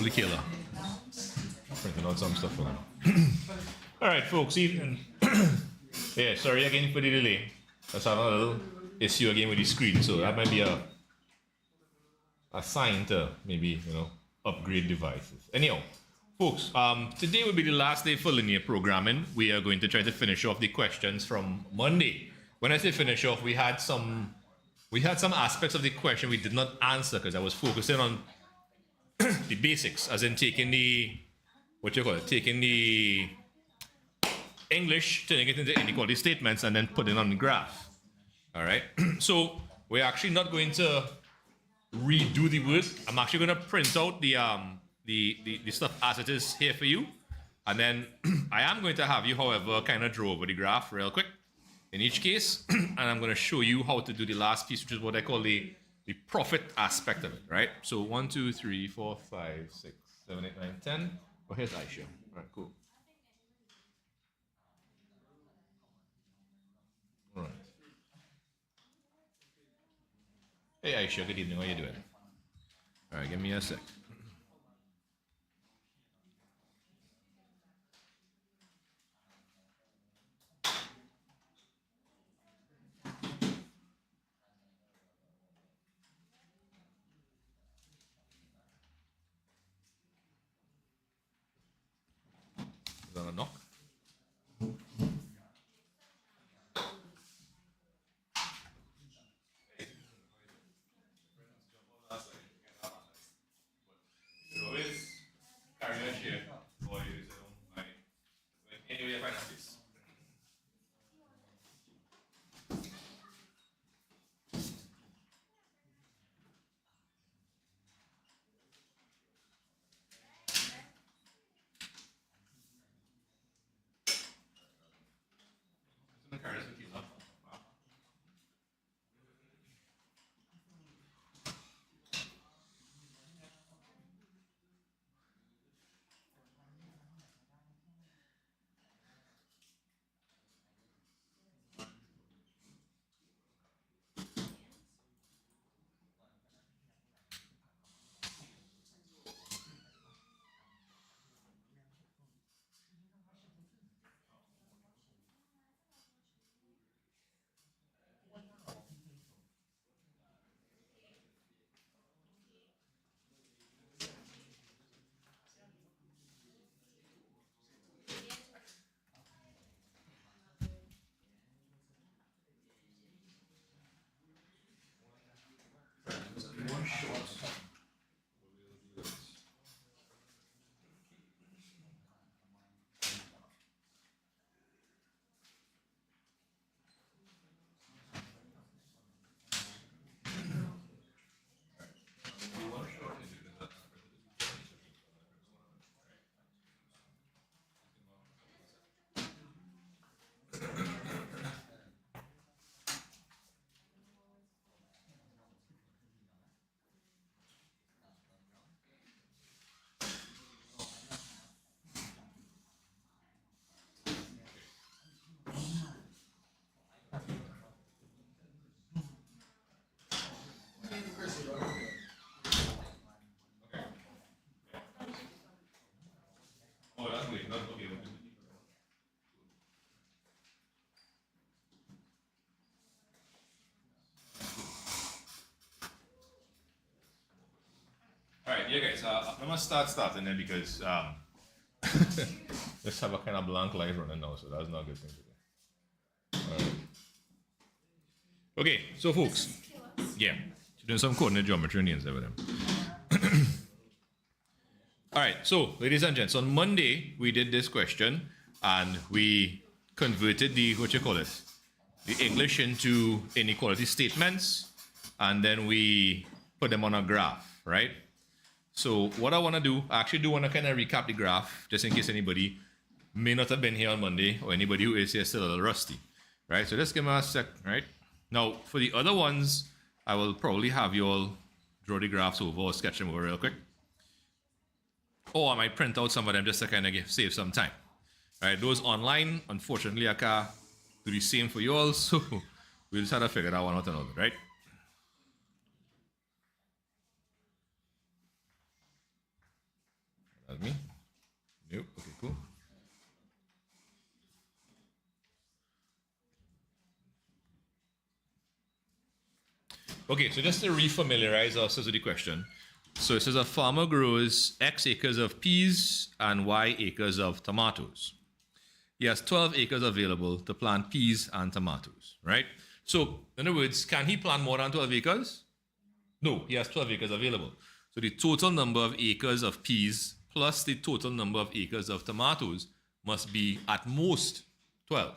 absolute killer. Printing out some stuff for them. All right, folks, evening. Yeah, sorry again for the delay. Let's have a little issue again with the screen, so that might be a sign to maybe, upgrade devices. Anyhow, folks, today will be the last day for linear programming. We are going to try to finish off the questions from Monday. When I say finish off, we had some aspects of the question we did not answer because I was focusing on the basics, as in taking the English, turning it into inequality statements, and then putting it on the graph. All right. So we're actually not going to redo the work. I'm actually going to print out the stuff as it is here for you, and then I am going to have you, however, kind of draw over the graph real quick in each case, and I'm going to show you how to do the last piece, which is what I call the profit aspect of it, right? So 1, 2, 3, 4, 5, 6, 7, 8, 9, 10. Oh, here's Aisha. All right, cool. All right. Hey, Aisha, good evening. How you doing? All right, give me a sec. Is that a knock? All right, yeah, guys. I'm gonna starting there because let's have a kind of blank light running now, so that's not a good thing to do. All right. Okay, so folks, yeah, doing some coordinate geometry and names over them. All right, so ladies and gents, on Monday we did this question and we converted the the English into inequality statements, and then we put them on a graph, right? So what I want to do, I actually do want to kind of recap the graph, just in case anybody may not have been here on Monday, or anybody who is here still a little rusty, right? So just give me a sec, right? Now, for the other ones, I will probably have you all draw the graphs over or sketch them over real quick. Or I might print out some of them just to kind of save some time. All right, those online, unfortunately, I can't do the same for you all, so we'll just have to figure that one out another, right? That's me? Nope. Okay, cool. Okay, so just to refamiliarize ourselves with the question. So it says a farmer grows X acres of peas and Y acres of tomatoes. He has 12 acres available to plant peas and tomatoes, right? So, in other words, can he plant more than 12 acres? No, he has 12 acres available. So the total number of acres of peas plus the total number of acres of tomatoes must be at most 12.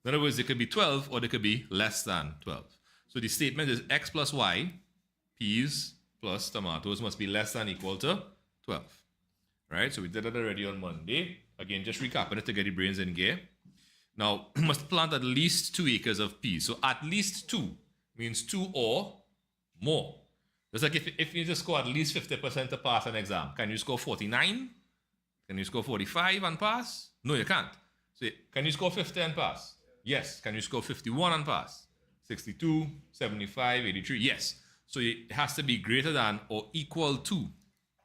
In other words, it could be 12 or it could be less than 12. So the statement is X plus Y, peas plus tomatoes must be less than or equal to 12. Right? So we did it already on Monday. Again, just recapping it to get the brains in gear. Now, must plant at least 2 acres of peas. So at least 2 means 2 or more. It's like if you just score at least 50% to pass an exam, can you score 49? Can you score 45 and pass? No, you can't. So can you score 50 and pass? Yes. Can you score 51 and pass? 62, 75, 83? Yes. So it has to be greater than or equal to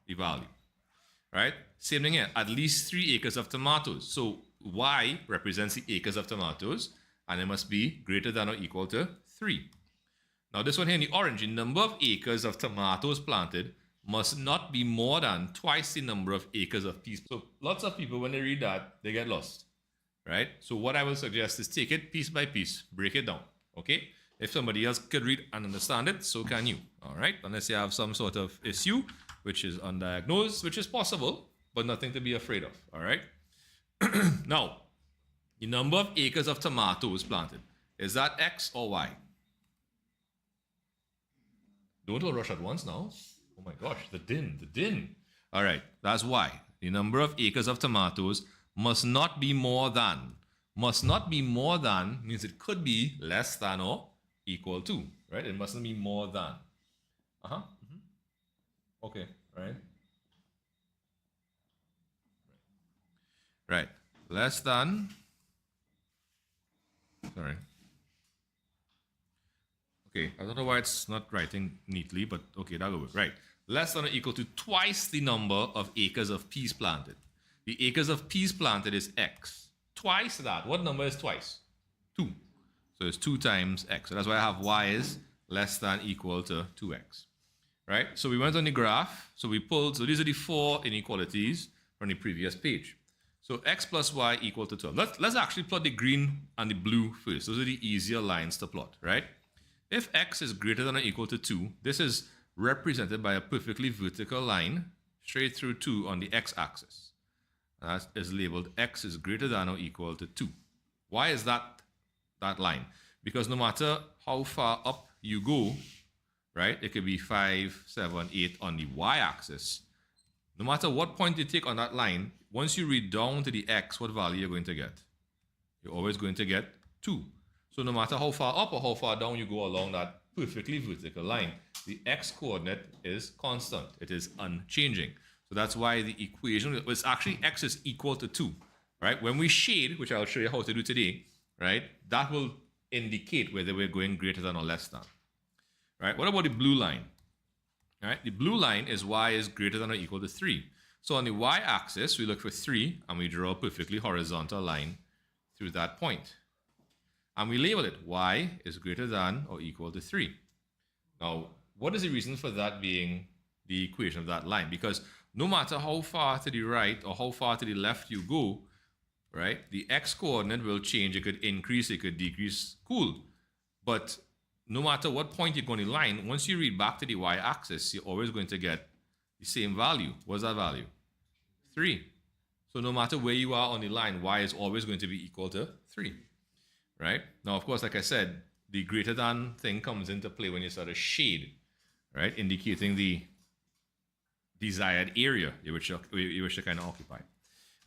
the value. Right? Same thing here. At least 3 acres of tomatoes. So Y represents the acres of tomatoes, and it must be greater than or equal to 3. Now this one here in the orange, the number of acres of tomatoes planted must not be more than twice the number of acres of peas. So lots of people, when they read that, they get lost, right? So what I will suggest is take it piece by piece, break it down, okay? If somebody else could read and understand it, so can you, all right? Unless you have some sort of issue, which is undiagnosed, which is possible, but nothing to be afraid of, all right? Now, the number of acres of tomatoes planted, is that X or Y? Don't all rush at once now. Oh my gosh, the din. All right, that's Y. The number of acres of tomatoes must not be more than. Must not be more than means it could be less than or equal to, right? It mustn't be more than. Okay, right? Right. Less than. Sorry. Okay, I don't know why it's not writing neatly, but okay, that'll work. Right. Less than or equal to twice the number of acres of peas planted. The acres of peas planted is X. Twice that. What number is twice? 2. So it's 2 times X. So that's why I have Y is less than equal to 2X. Right? So we went on the graph. So we pulled, so these are the 4 inequalities from the previous page. So X plus Y equal to 12. Let's actually plot the green and the blue first. Those are the easier lines to plot, right? If X is greater than or equal to 2, this is represented by a perfectly vertical line straight through 2 on the X-axis. That is labeled X is greater than or equal to 2. Why is that line? Because no matter how far up you go, right, it could be 5, 7, 8 on the Y-axis. No matter what point you take on that line, once you read down to the X, what value you're going to get? You're always going to get 2. So no matter how far up or how far down you go along that perfectly vertical line, the X coordinate is constant. It is unchanging. So that's why the equation is actually X is equal to 2, right? When we shade, which I'll show you how to do today, right, that will indicate whether we're going greater than or less than, right? What about the blue line? Right? The blue line is Y is greater than or equal to 3. So on the Y-axis, we look for 3, and we draw a perfectly horizontal line through that point. And we label it Y is greater than or equal to 3. Now, what is the reason for that being the equation of that line? Because no matter how far to the right or how far to the left you go, right, the X coordinate will change. It could increase, it could decrease. Cool. But no matter what point you go on the line, once you read back to the Y-axis, you're always going to get the same value. What's that value? 3. So no matter where you are on the line, Y is always going to be equal to 3. Right? Now, of course, like I said, the greater than thing comes into play when you start a shade, right? Indicating the desired area you wish to kind of occupy.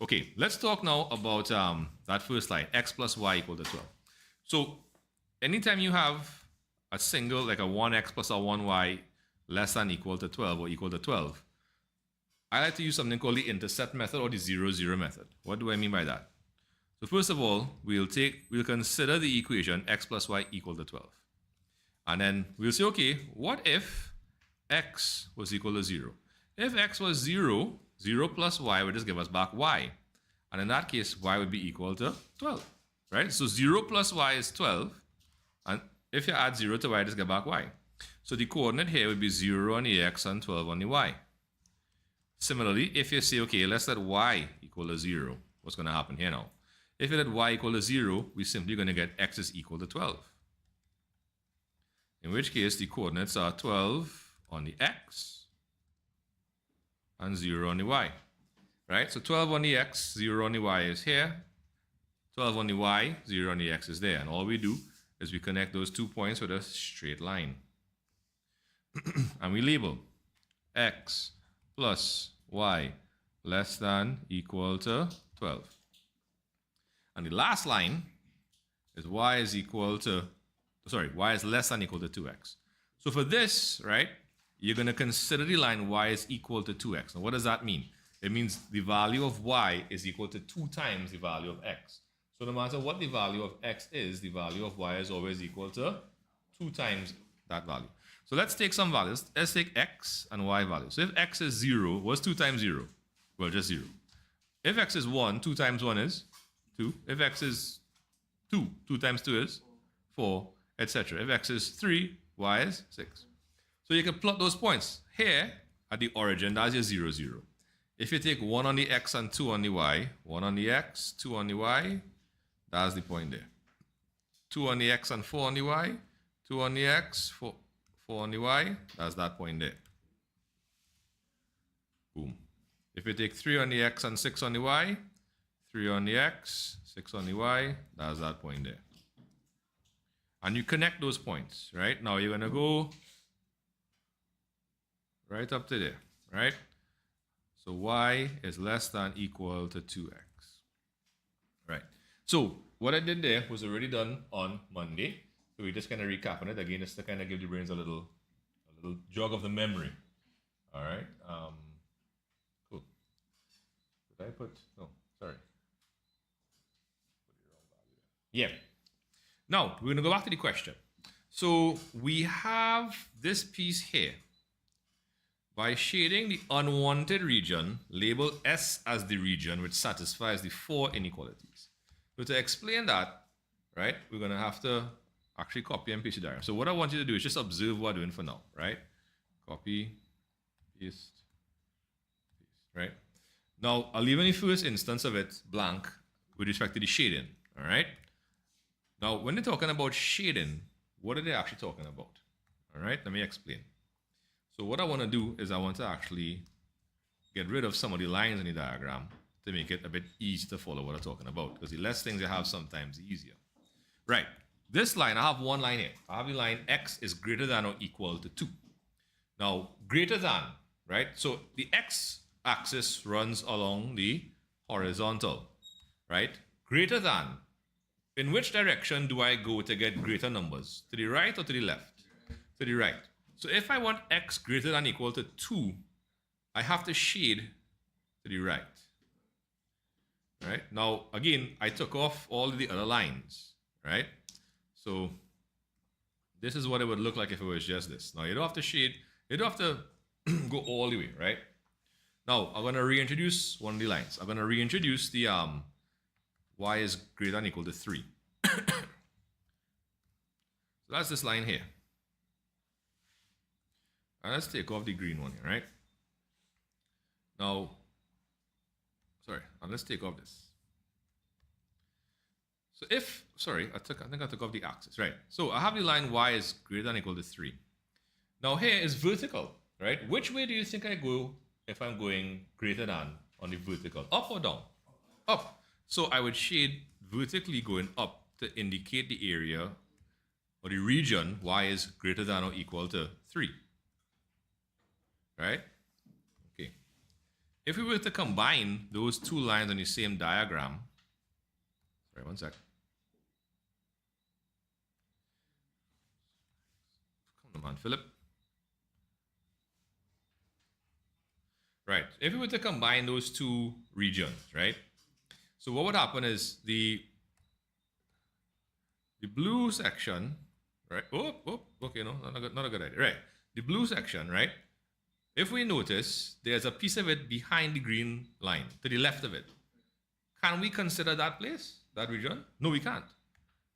Okay, let's talk now about that first line, X plus Y equal to 12. So anytime you have a single, like a 1x plus a 1y less than equal to 12 or equal to 12, I like to use something called the intercept method or the 0,0 method. What do I mean by that? So first of all, we'll consider the equation x plus y equal to 12. And then we'll say, okay, what if x was equal to 0? If x was 0, 0 plus y would just give us back y. And in that case, y would be equal to 12, right? So 0 plus y is 12. And if you add 0 to y, just get back y. So the coordinate here would be 0 on the x and 12 on the y. Similarly, if you say, okay, let's let y equal to 0, what's going to happen here now? If you let y equal to 0, we're simply going to get x is equal to 12. In which case, the coordinates are 12 on the x and 0 on the y. Right? So 12 on the x, 0 on the y is here. 12 on the y, 0 on the x is there. And all we do is we connect those 2 points with a straight line. And we label x plus y less than equal to 12. And the last line is y is less than equal to 2x. So for this, right, you're going to consider the line y is equal to 2x. Now what does that mean? It means the value of y is equal to 2 times the value of x. So no matter what the value of x is, the value of y is always equal to 2 times that value. So let's take some values. Let's take x and y values. So if x is 0, what's 2 times 0? Well, just 0. If x is 1, 2 times 1 is 2. If x is 2, 2 times 2 is 4, etc. If x is 3, y is 6. So you can plot those points. Here, at the origin, that's your 0, 0. If you take 1 on the x and 2 on the y, 1 on the x, 2 on the y, that's the point there. 2 on the x and 4 on the y, 2 on the x, 4 on the y, that's that point there. Boom. If you take 3 on the x and 6 on the y, 3 on the x, 6 on the y, that's that point there. And you connect those points, right? Now you're going to go right up to there, right? So y is less than equal to 2x, right? So what I did there was already done on Monday. So we just kind of recap on it again, just to kind of give the brains a little jog of the memory. All right. Cool. Did I put? No, sorry. Put the wrong value there. Yeah. Now we're gonna go back to the question. So we have this piece here. By shading the unwanted region, label S as the region which satisfies the 4 inequalities. So to explain that, right, we're going to have to actually copy and paste the diagram. So what I want you to do is just observe what we're doing for now, right? Copy, paste, right? Now, I'll leave any first instance of it blank with respect to the shading, all right? Now, when they're talking about shading, what are they actually talking about? All right, let me explain. So what I want to do is I want to actually get rid of some of the lines in the diagram to make it a bit easy to follow what I'm talking about. Because the less things you have, sometimes the easier. Right. This line, I have one line here. I have the line x is greater than or equal to 2. Now, greater than, right? So the x-axis runs along the horizontal, right? Greater than. In which direction do I go to get greater numbers? To the right or to the left? To the right. So if I want x greater than or equal to 2, I have to shade to the right. Right? Now, again, I took off all of the other lines, right? So this is what it would look like if it was just this. Now, you don't have to shade, you don't have to go all the way, right? Now, I'm going to reintroduce one of the lines. I'm going to reintroduce the y is greater than or equal to 3. So that's this line here. And let's take off the green one here, right? Now, let's take off this. So I think I took off the axis, right? So I have the line y is greater than or equal to 3. Now here is vertical, right? Which way do you think I go if I'm going greater than on the vertical? Up or down? Up. So I would shade vertically going up to indicate the area or the region y is greater than or equal to 3. Right? Okay. If we were to combine those two lines on the same diagram, sorry, one sec. Come on, Philip. Right. If we were to combine those two regions, right? So what would happen is the blue section, right? Okay, no, not a good idea. Right. The blue section, right? if we notice there's a piece of it behind the green line, to the left of it, can we consider that place, that region? No, we can't.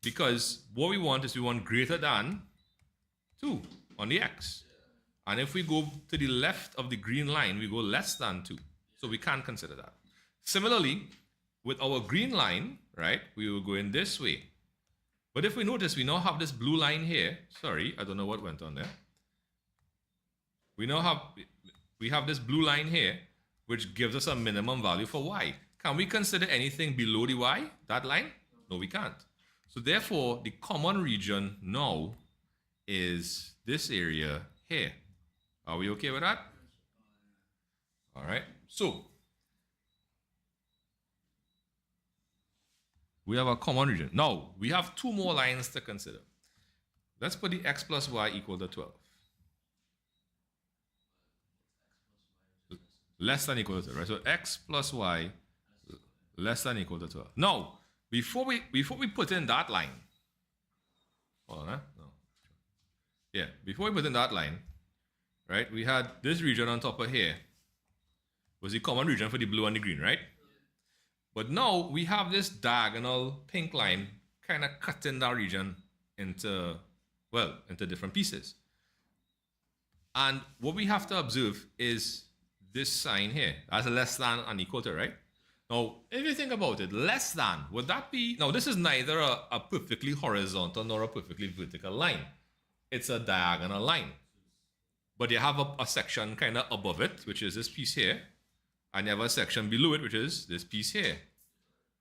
Because what we want is we want greater than 2 on the x. And if we go to the left of the green line, we go less than 2. So we can't consider that. Similarly, with our green line, right, we will go in this way. But if we notice, we now have this blue line here. Sorry, I don't know what went on there. We have this blue line here, which gives us a minimum value for y. Can we consider anything below the y, that line? No, we can't. So therefore, the common region now is this area here. Are we okay with that? All right. So we have a common region. Now, we have 2 more lines to consider. Let's put the x plus y equal to 12. Less than equal to 12, right? So x plus y less than equal to 12. Now, before we put in that line, hold on, huh? No. Yeah, before we put in that line, right, we had this region on top of here was the common region for the blue and the green, right? But now we have this diagonal pink line kind of cutting that region into different pieces. And what we have to observe is this sign here, as a less than and equal to, right? Now, if you think about it, less than, would that be, now this is neither a perfectly horizontal nor a perfectly vertical line. It's a diagonal line. But you have a section kind of above it, which is this piece here, and you have a section below it, which is this piece here.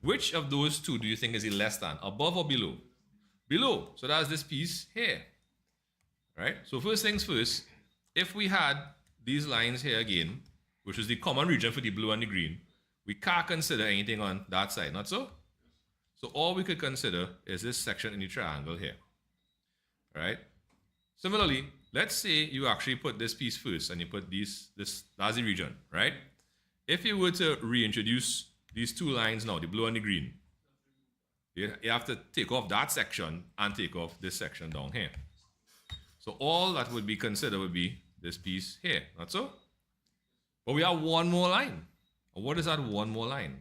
Which of those two do you think is the less than, above or below? Below. So that's this piece here, right? So first things first, if we had these lines here again, which is the common region for the blue and the green, we can't consider anything on that side, not so? So all we could consider is this section in the triangle here, right? Similarly, let's say you actually put this piece first and you put this, that's the region, right? If you were to reintroduce these 2 lines now, the blue and the green, you have to take off that section and take off this section down here. So all that would be considered would be this piece here, not so? But we have one more line. What is that one more line?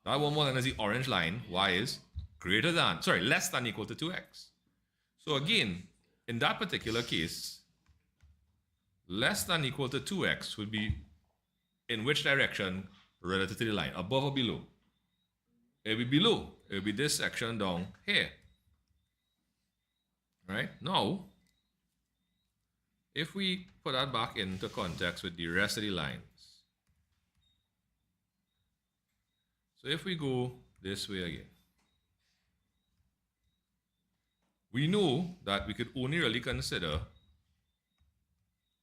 That one more line is the orange line. Y is less than equal to 2x. So again, in that particular case, less than equal to 2x would be in which direction relative to the line? Above or below? It will be below. It will be this section down here. Right? Now, if we put that back into context with the rest of the lines. So if we go this way again, we know that we could only really consider,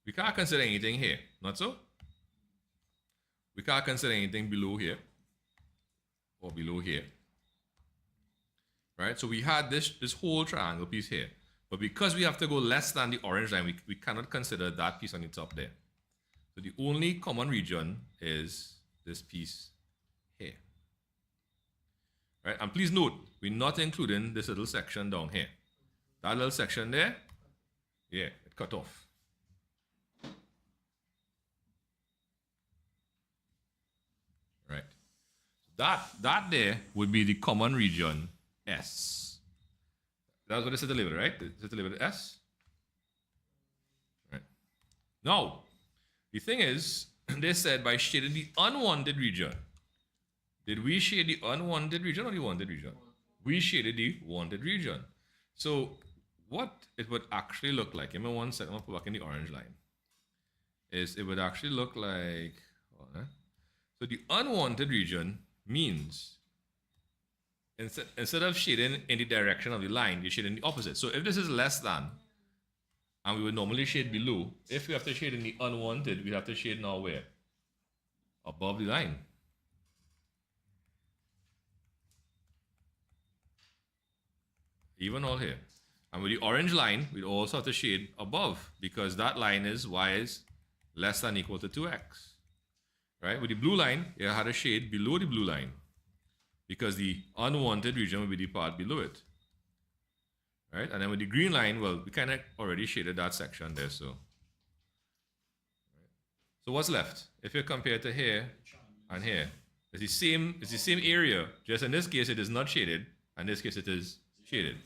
we can't consider anything here, not so? We can't consider anything below here or below here, right? So we had this whole triangle piece here, but because we have to go less than the orange line, we cannot consider that piece on the top there. So the only common region is this piece here, right? And please note, we're not including this little section down here. That little section there, yeah, it cut off. Right. That there would be the common region S. That's what it's labeled, right? It's labeled S. Right. Now, the thing is, they said by shading the unwanted region. Did we shade the unwanted region or the wanted region? We shaded the wanted region. So what it would actually look like, give me 1 second, I'm going to put back in the orange line, is it would actually look like, so the unwanted region means instead of shading in the direction of the line, you shade in the opposite. So if this is less than, and we would normally shade below, if we have to shade in the unwanted, we have to shade now where? Above the line. Even all here. And with the orange line, we'd also have to shade above because that line is y is less than equal to 2x. Right? With the blue line, you had a shade below the blue line because the unwanted region will be the part below it. Right? And then with the green line, well, we kind of already shaded that section there, so. So what's left? If you compare to here and here, it's the same area, just in this case it is not shaded, and in this case it is shaded.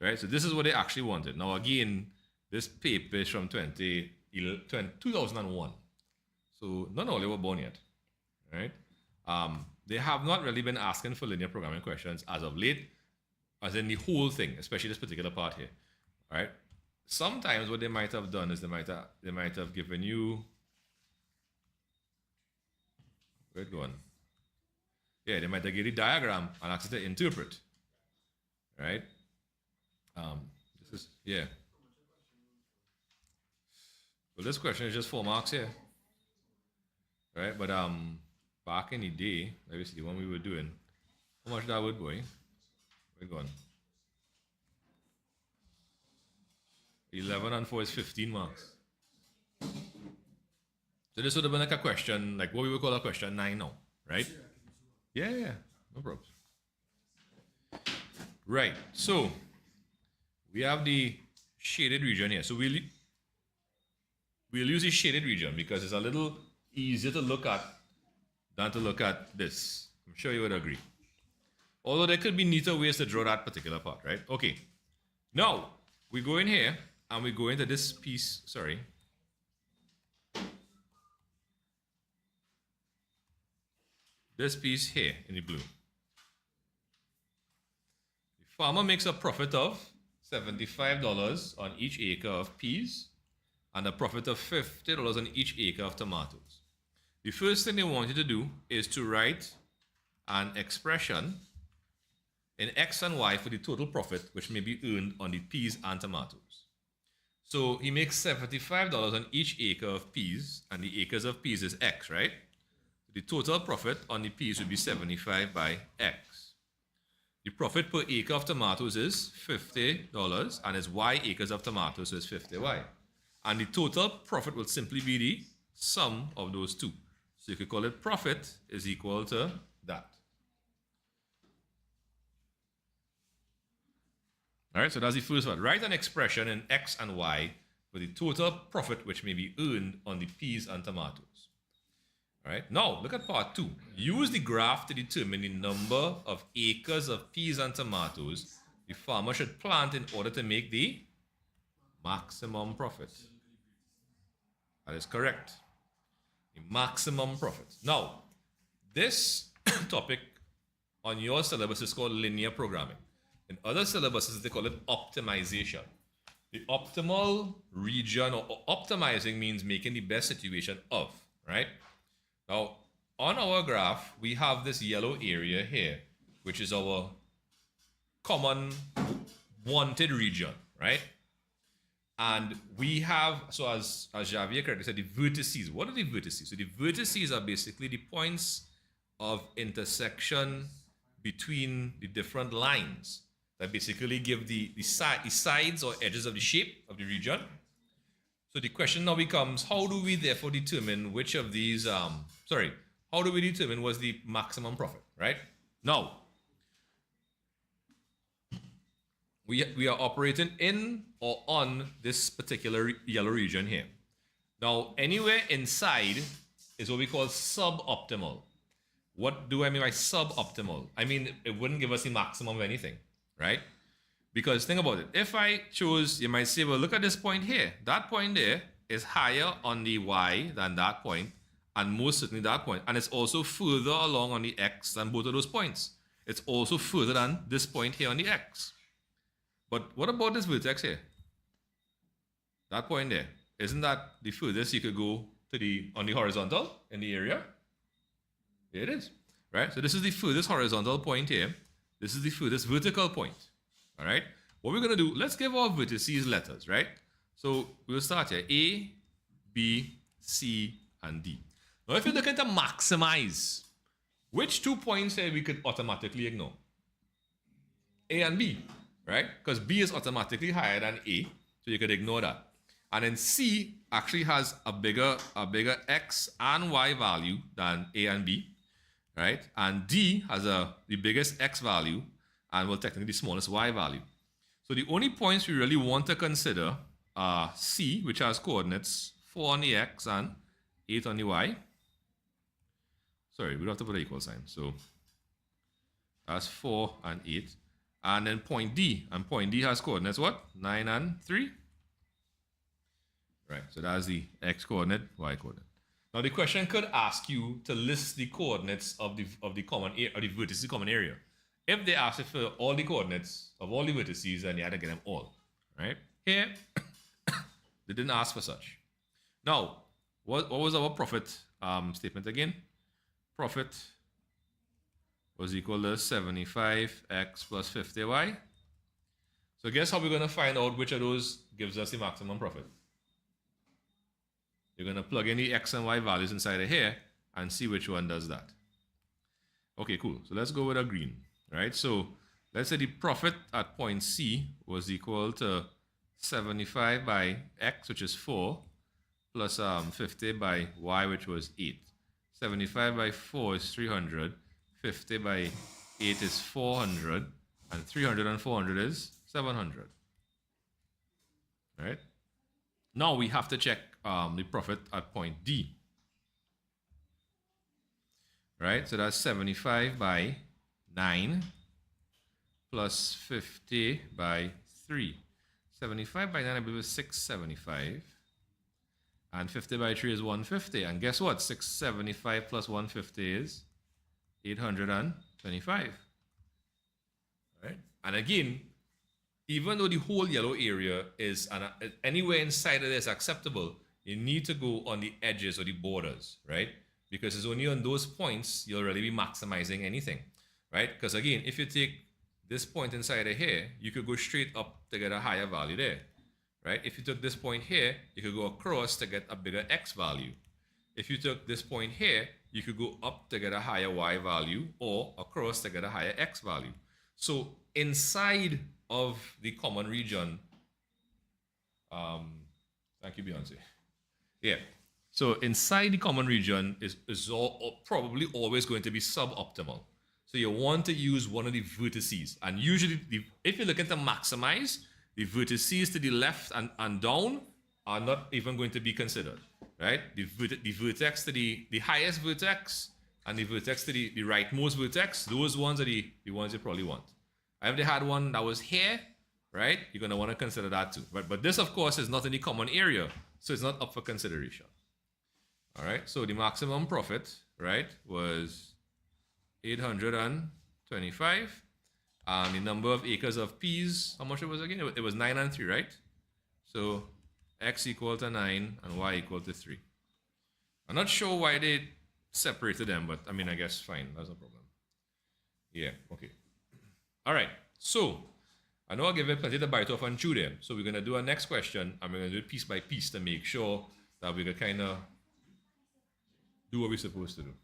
Right? So this is what they actually wanted. Now again, this paper is from 2001. So not all they were born yet. Right? They have not really been asking for linear programming questions as of late, as in the whole thing, especially this particular part here. All right? Sometimes what they might have done is they might have given you, where's it going? Yeah, they might have given you the diagram and asked you to interpret. Right? This is, yeah. Well, this question is just 4 marks here. Right? But back in the day, obviously when we were doing, how much that would boy? We're going. 11 and 4 is 15 marks. So this would have been like a question, like what we would call a question 9 now, right? Yeah, no problem. Right, so we have the shaded region here. So we'll use the shaded region because it's a little easier to look at than to look at this. I'm sure you would agree. Although there could be neater ways to draw that particular part, right? Okay. Now, we go in here and we go into this piece, sorry. This piece here in the blue. The farmer makes a profit of $75 on each acre of peas and a profit of $50 on each acre of tomatoes. The first thing they want you to do is to write an expression in X and Y for the total profit which may be earned on the peas and tomatoes. So he makes $75 on each acre of peas, and the acres of peas is X, right? The total profit on the peas would be 75 by X. The profit per acre of tomatoes is $50, and it's Y acres of tomatoes, so it's 50Y. And the total profit will simply be the sum of those two. So you could call it profit is equal to that. All right, so that's the first one. Write an expression in X and Y for the total profit which may be earned on the peas and tomatoes. All right, now look at part 2. Use the graph to determine the number of acres of peas and tomatoes the farmer should plant in order to make the maximum profit. That is correct. The maximum profit. Now, this topic on your syllabus is called linear programming. In other syllabuses, they call it optimization. The optimal region, or optimizing, means making the best situation of, right? Now, on our graph, we have this yellow area here, which is our common wanted region, right? And we have, so as Javier correctly said, the vertices. What are the vertices? So the vertices are basically the points of intersection between the different lines that basically give the sides or edges of the shape of the region. So the question now becomes, how do we therefore determine which of these, how do we determine what's the maximum profit, right? Now, we are operating in or on this particular yellow region here. Now, anywhere inside is what we call suboptimal. What do I mean by suboptimal? I mean, it wouldn't give us the maximum of anything, right? Because think about it. If I chose, you might say, well, look at this point here. That point there is higher on the Y than that point, and most certainly that point. And it's also further along on the X than both of those points. It's also further than this point here on the X. But what about this vertex here? That point there. Isn't that the furthest you could go to on the horizontal in the area? Here it is, right? So this is the furthest horizontal point here. This is the furthest vertical point, all right? What we're going to do, let's give our vertices letters, right? So we'll start here, A, B, C, and D. Now, if you're looking to maximize, which 2 points here we could automatically ignore? A and B, right? Because B is automatically higher than A, so you could ignore that. And then C actually has a bigger X and Y value than A and B, right? And D has the biggest X value and, well, technically the smallest Y value. So the only points we really want to consider are C, which has coordinates 4 on the X and 8 on the y. Sorry, we don't have to put an equal sign. So that's 4 and 8. And then point D. And point D has coordinates what? 9 and 3. Right, so that's the x coordinate, y coordinate. Now the question could ask you to list the coordinates of the common area, or the vertices common area. If they ask you for all the coordinates of all the vertices, then you had to get them all. Right? Here, they didn't ask for such. Now, what was our profit statement again? Profit was equal to 75x plus 50y. So guess how we're going to find out which of those gives us the maximum profit? You're going to plug in the x and y values inside of here and see which one does that. Okay, cool. So let's go with a green, right? So let's say the profit at point C was equal to 75 by x, which is 4, plus 50 by y, which was 8. 75 by 4 is 300, 50 by 8 is 400, and 300 and 400 is 700. Right? Now we have to check the profit at point D. Right? So that's 75 by 9 plus 50 by 3. 75 by 9, I believe, is 675. And 50 by 3 is 150. And guess what? 675 plus 150 is 825. Right? And again, even though the whole yellow area is anywhere inside of this acceptable, you need to go on the edges or the borders, right? Because it's only on those points you'll really be maximizing anything, right? Because again, if you take this point inside of here, you could go straight up to get a higher value there, right? If you took this point here, you could go across to get a bigger x value. If you took this point here, you could go up to get a higher y value or across to get a higher x value. So inside of the common region, thank you, Beyonce. Yeah. So inside the common region is probably always going to be suboptimal. So you want to use one of the vertices. And usually, if you're looking to maximize, the vertices to the left and down are not even going to be considered, right? The vertex to the highest vertex and the vertex to the rightmost vertex, those ones are the ones you probably want. If they had one that was here, right, you're going to want to consider that too. But this, of course, is not in the common area, so it's not up for consideration. All right, so the maximum profit, right, was 825. And the number of acres of peas, how much it was again? It was 9 and 3, right? So x equal to 9 and y equal to 3. I'm not sure why they separated them, but I mean, I guess fine, that's no problem. Yeah, okay. All right, so I know I'll give it plenty to bite off and chew there. So we're going to do our next question, and we're going to do it piece by piece to make sure that we can kind of do what we're supposed to do.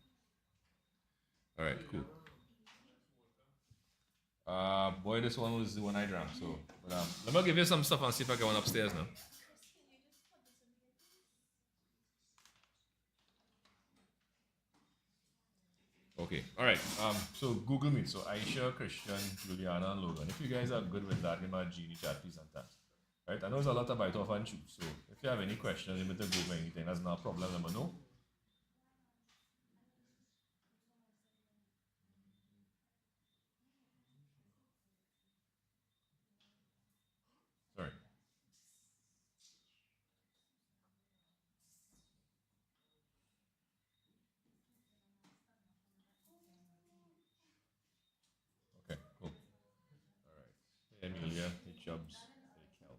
All right, cool. Boy, this one was the one I drank, so but, let me give you some stuff and see if I get one upstairs now. Okay, all right. So Google Meet. So Aisha, Christian, Juliana, and Logan. If you guys are good with that, give me a genie chat, please, and thanks. Right? I know there's a lot to bite off and chew. So if you have any questions, you to Google anything. That's not a problem. Let me know. Sorry. Okay, cool. All right. Hey, Amelia. Hey, Chubbs. Hey, Kel.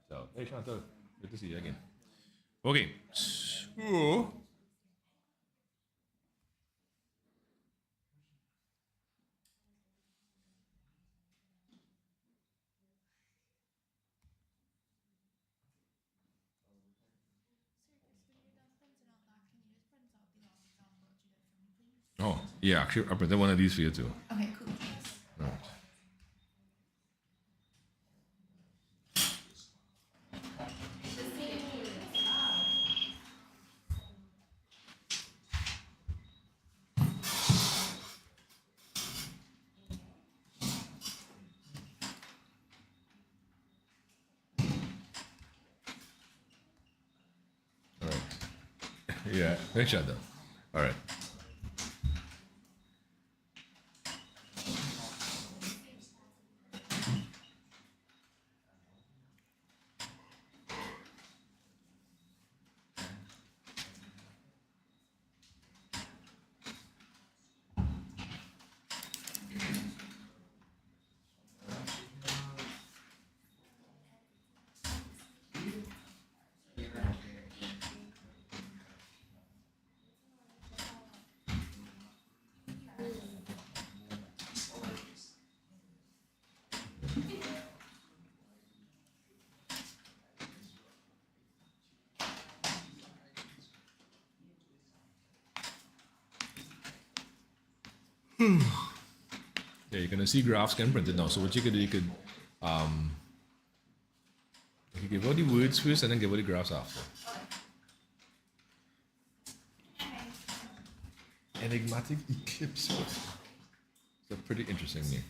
Chantal. Hey, Chantal. Good to see you again. Okay. So, oh, yeah, actually, I printed one of these for you too. Okay, cool. Right. All right. Yeah, make sure though. All right. Yeah, you're gonna see graphs getting printed now. So what you could do, you could give all the words first and then give all the graphs after. Enigmatic eclipse. It's a pretty interesting name.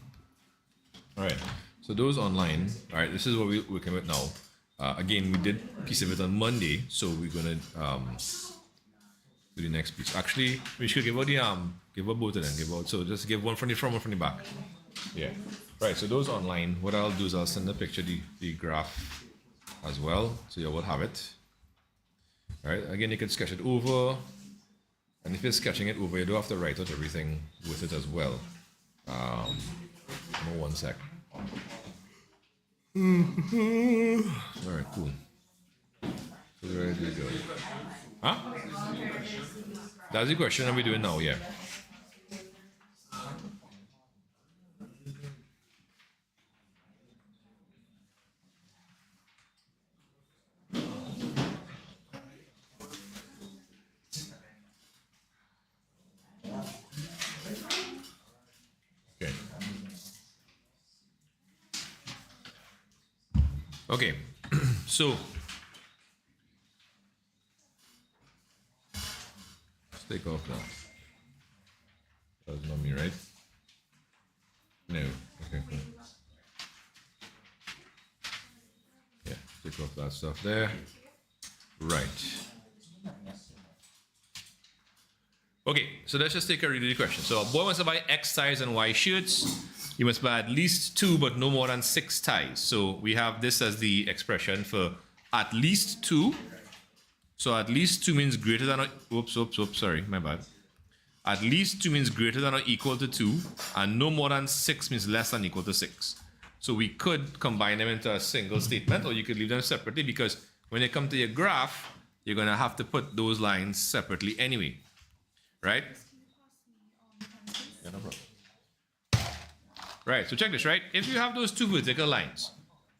All right. So those online. All right. This is what we're working with now. Again, we did a piece of it on Monday, so we're gonna do the next piece. Actually, we should give out both of them. So just give one from the front, one from the back. Yeah. Right. So those online. What I'll do is I'll send the picture, the graph, as well, so you will have it. All right. Again, you can sketch it over, and if you're sketching it over, you don't have to write out everything with it as well. One sec. All right. Cool. So where did it go? Huh? That's the question that we're doing now, yeah. Okay. Okay. So let's take off now. That's not me, right? No. Okay, cool. Yeah, take off that stuff there. Right. Okay, so let's just take a read of the question. So a boy wants to buy X ties and Y shirts. You must buy at least 2, but no more than 6 ties. So we have this as the expression for at least 2. So at least 2 means greater than or, sorry, my bad. At least 2 means greater than or equal to 2, and no more than 6 means less than or equal to 6. So we could combine them into a single statement, or you could leave them separately, because when you come to your graph, you're going to have to put those lines separately anyway. Right? Yeah, no problem. Right, so check this, right? If you have those 2 vertical lines,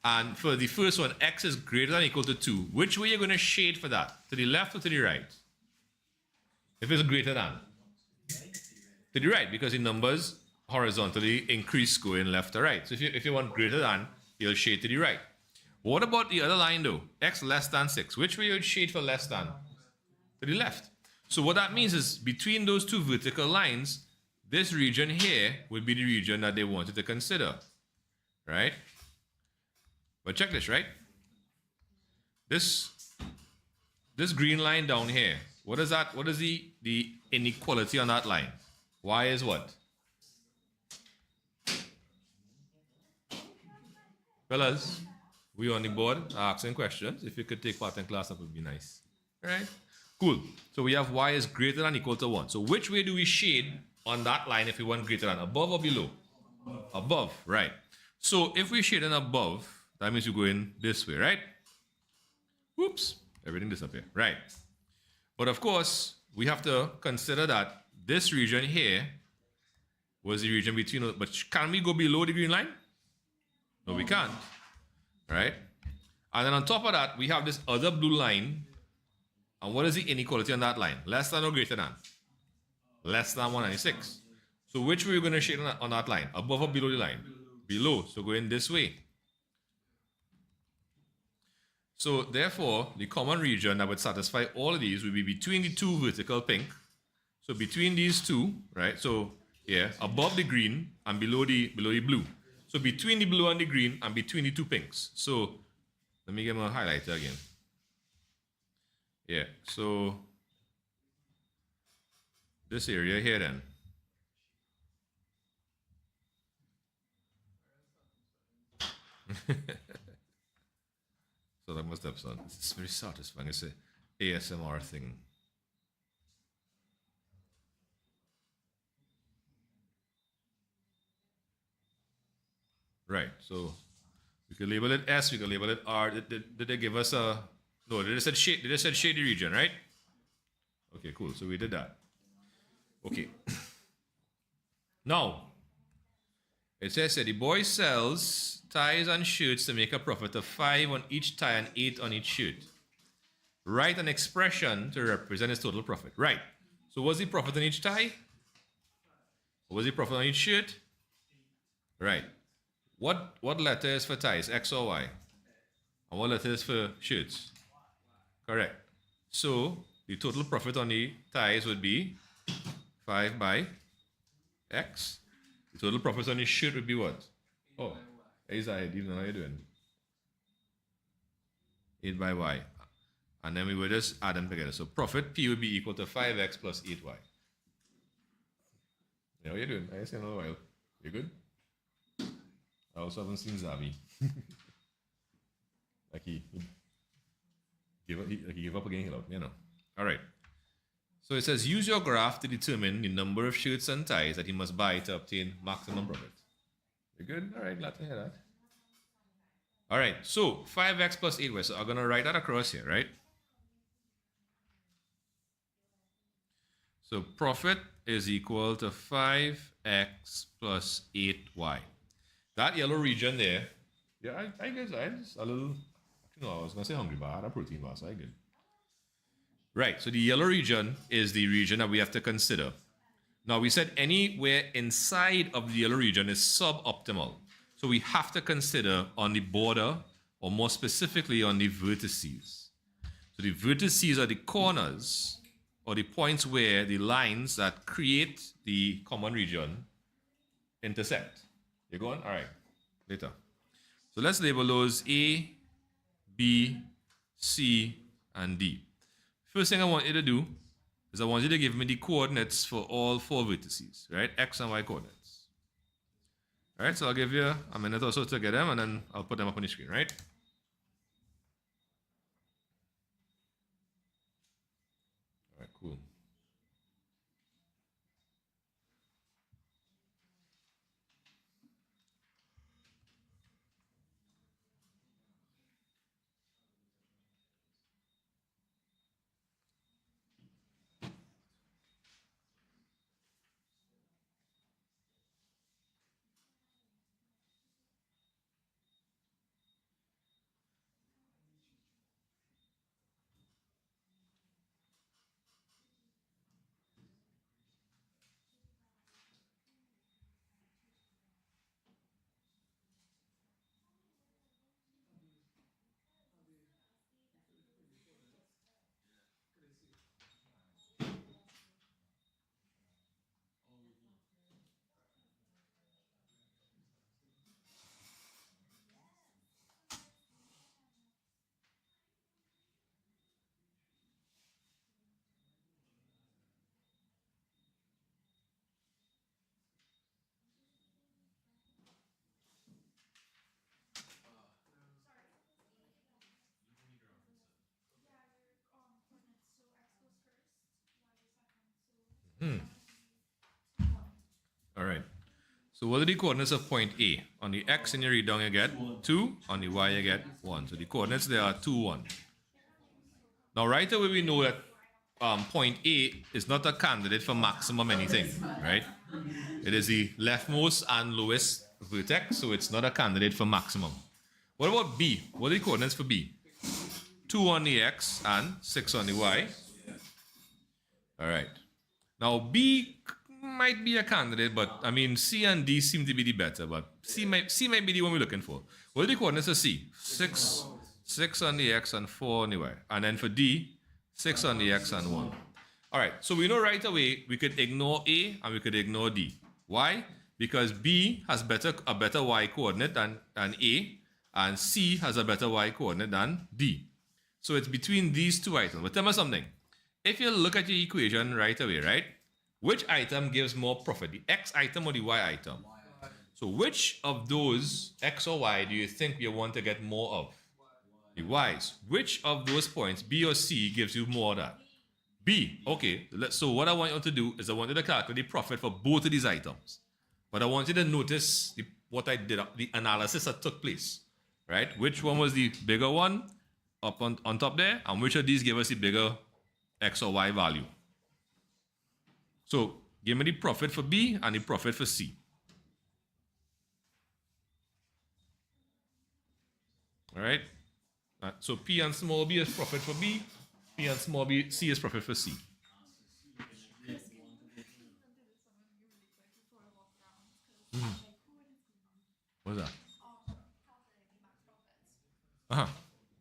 and for the first one, x is greater than or equal to 2, which way are you going to shade for that? To the left or to the right? If it's greater than? To the right, because the numbers horizontally increase going left or right. So if you want greater than, you'll shade to the right. What about the other line though? X less than 6. Which way you would shade for less than? To the left. So what that means is between those 2 vertical lines, this region here would be the region that they wanted to consider, right? But check this, right? This green line down here, what is that? What is the inequality on that line? Y is what? Fellas, we on the board asking questions. If you could take part in class, that would be nice. All right? Cool. So we have y is greater than or equal to 1. So which way do we shade on that line if we want greater than? Above or below? Above, right. So if we shade on above, that means we're going this way, right? Whoops, everything disappeared. Right. But of course, we have to consider that this region here was the region between, but can we go below the green line? No, we can't. Right? And then on top of that, we have this other blue line. And what is the inequality on that line? Less than or greater than? Less than 196. So which way are we going to shade on that line? Above or below the line? Below. So going this way. So therefore, the common region that would satisfy all of these would be between the 2 vertical pink. So between these 2, right? So yeah, above the green and below the blue. So between the blue and the green and between the 2 pinks. So let me get my highlighter again. Yeah, so This area here then. So that must have some. It's very satisfying. It's a ASMR thing. Right. So we could label it S. We could label it R. Did they give us a? No. They said shade. They said shady region, right? Okay. Cool. So we did that. Okay. Now it says that the boy sells ties and shirts to make a profit of 5 on each tie and 8 on each shirt. Write an expression to represent his total profit. Right. So what's the profit on each tie? What was the profit on each shirt? Right. What letter is for ties? X or Y? And what letter is for shirts? Correct. So the total profit on the ties would be 5 by X. The total profit on the shirt would be what? Oh, is that even know how you're doing? 8 by Y. And then we would just add them together. So profit P would be equal to 5X plus 8Y. Yeah, how you doing? I see in a little while. You good? I also haven't seen Zavi. like he gave up again, you know. All right. So it says, use your graph to determine the number of shirts and ties that you must buy to obtain maximum profit. You good? All right, glad to hear that. All right, so 5X plus 8Y. So I'm going to write that across here, right? So profit is equal to 5X plus 8Y. That yellow region there, yeah, I guess I just a little, I was going to say hungry bar, I had a protein bar, so I good. Right, so the yellow region is the region that we have to consider. Now, we said anywhere inside of the yellow region is suboptimal. So we have to consider on the border, or more specifically on the vertices. So the vertices are the corners, or the points where the lines that create the common region intersect. You going? All right, later. So let's label those A, B, C, and D. First thing I want you to do is I want you to give me the coordinates for all 4 vertices, right? X and Y coordinates. All right, so I'll give you a minute or so to get them, and then I'll put them up on the screen, right? All right, cool. All right. So what are the coordinates of point A? On the X in your read down you get 2, on the Y you get 1. So the coordinates there are 2, 1. Now right away we know that point A is not a candidate for maximum anything, right? It is the leftmost and lowest vertex, so it's not a candidate for maximum. What about B? What are the coordinates for B? 2 on the X and 6 on the Y. All right. Now B might be a candidate, but I mean C and D seem to be the better, but C might be the one we're looking for. What are the coordinates of C? 6 on the X and 4 on the Y. And then for D, 6 on the X and 1. All right, so we know right away we could ignore A and we could ignore D. Why? Because B has a better Y coordinate than A, and C has a better Y coordinate than D. So it's between these two items. But tell me something. If you look at your equation right away, right? Which item gives more profit, the X item or the Y item? So which of those X or Y do you think you want to get more of? The Y's. Which of those points, B or C, gives you more of that? B. Okay. So what I want you to do is I want you to calculate the profit for both of these items. But I want you to notice what I did, the analysis that took place. Right? Which one was the bigger one up on top there? And which of these gave us the bigger X or Y value? So give me the profit for B and the profit for C. All right. So P and small b is profit for B. P and small b, C is profit for C. What's that?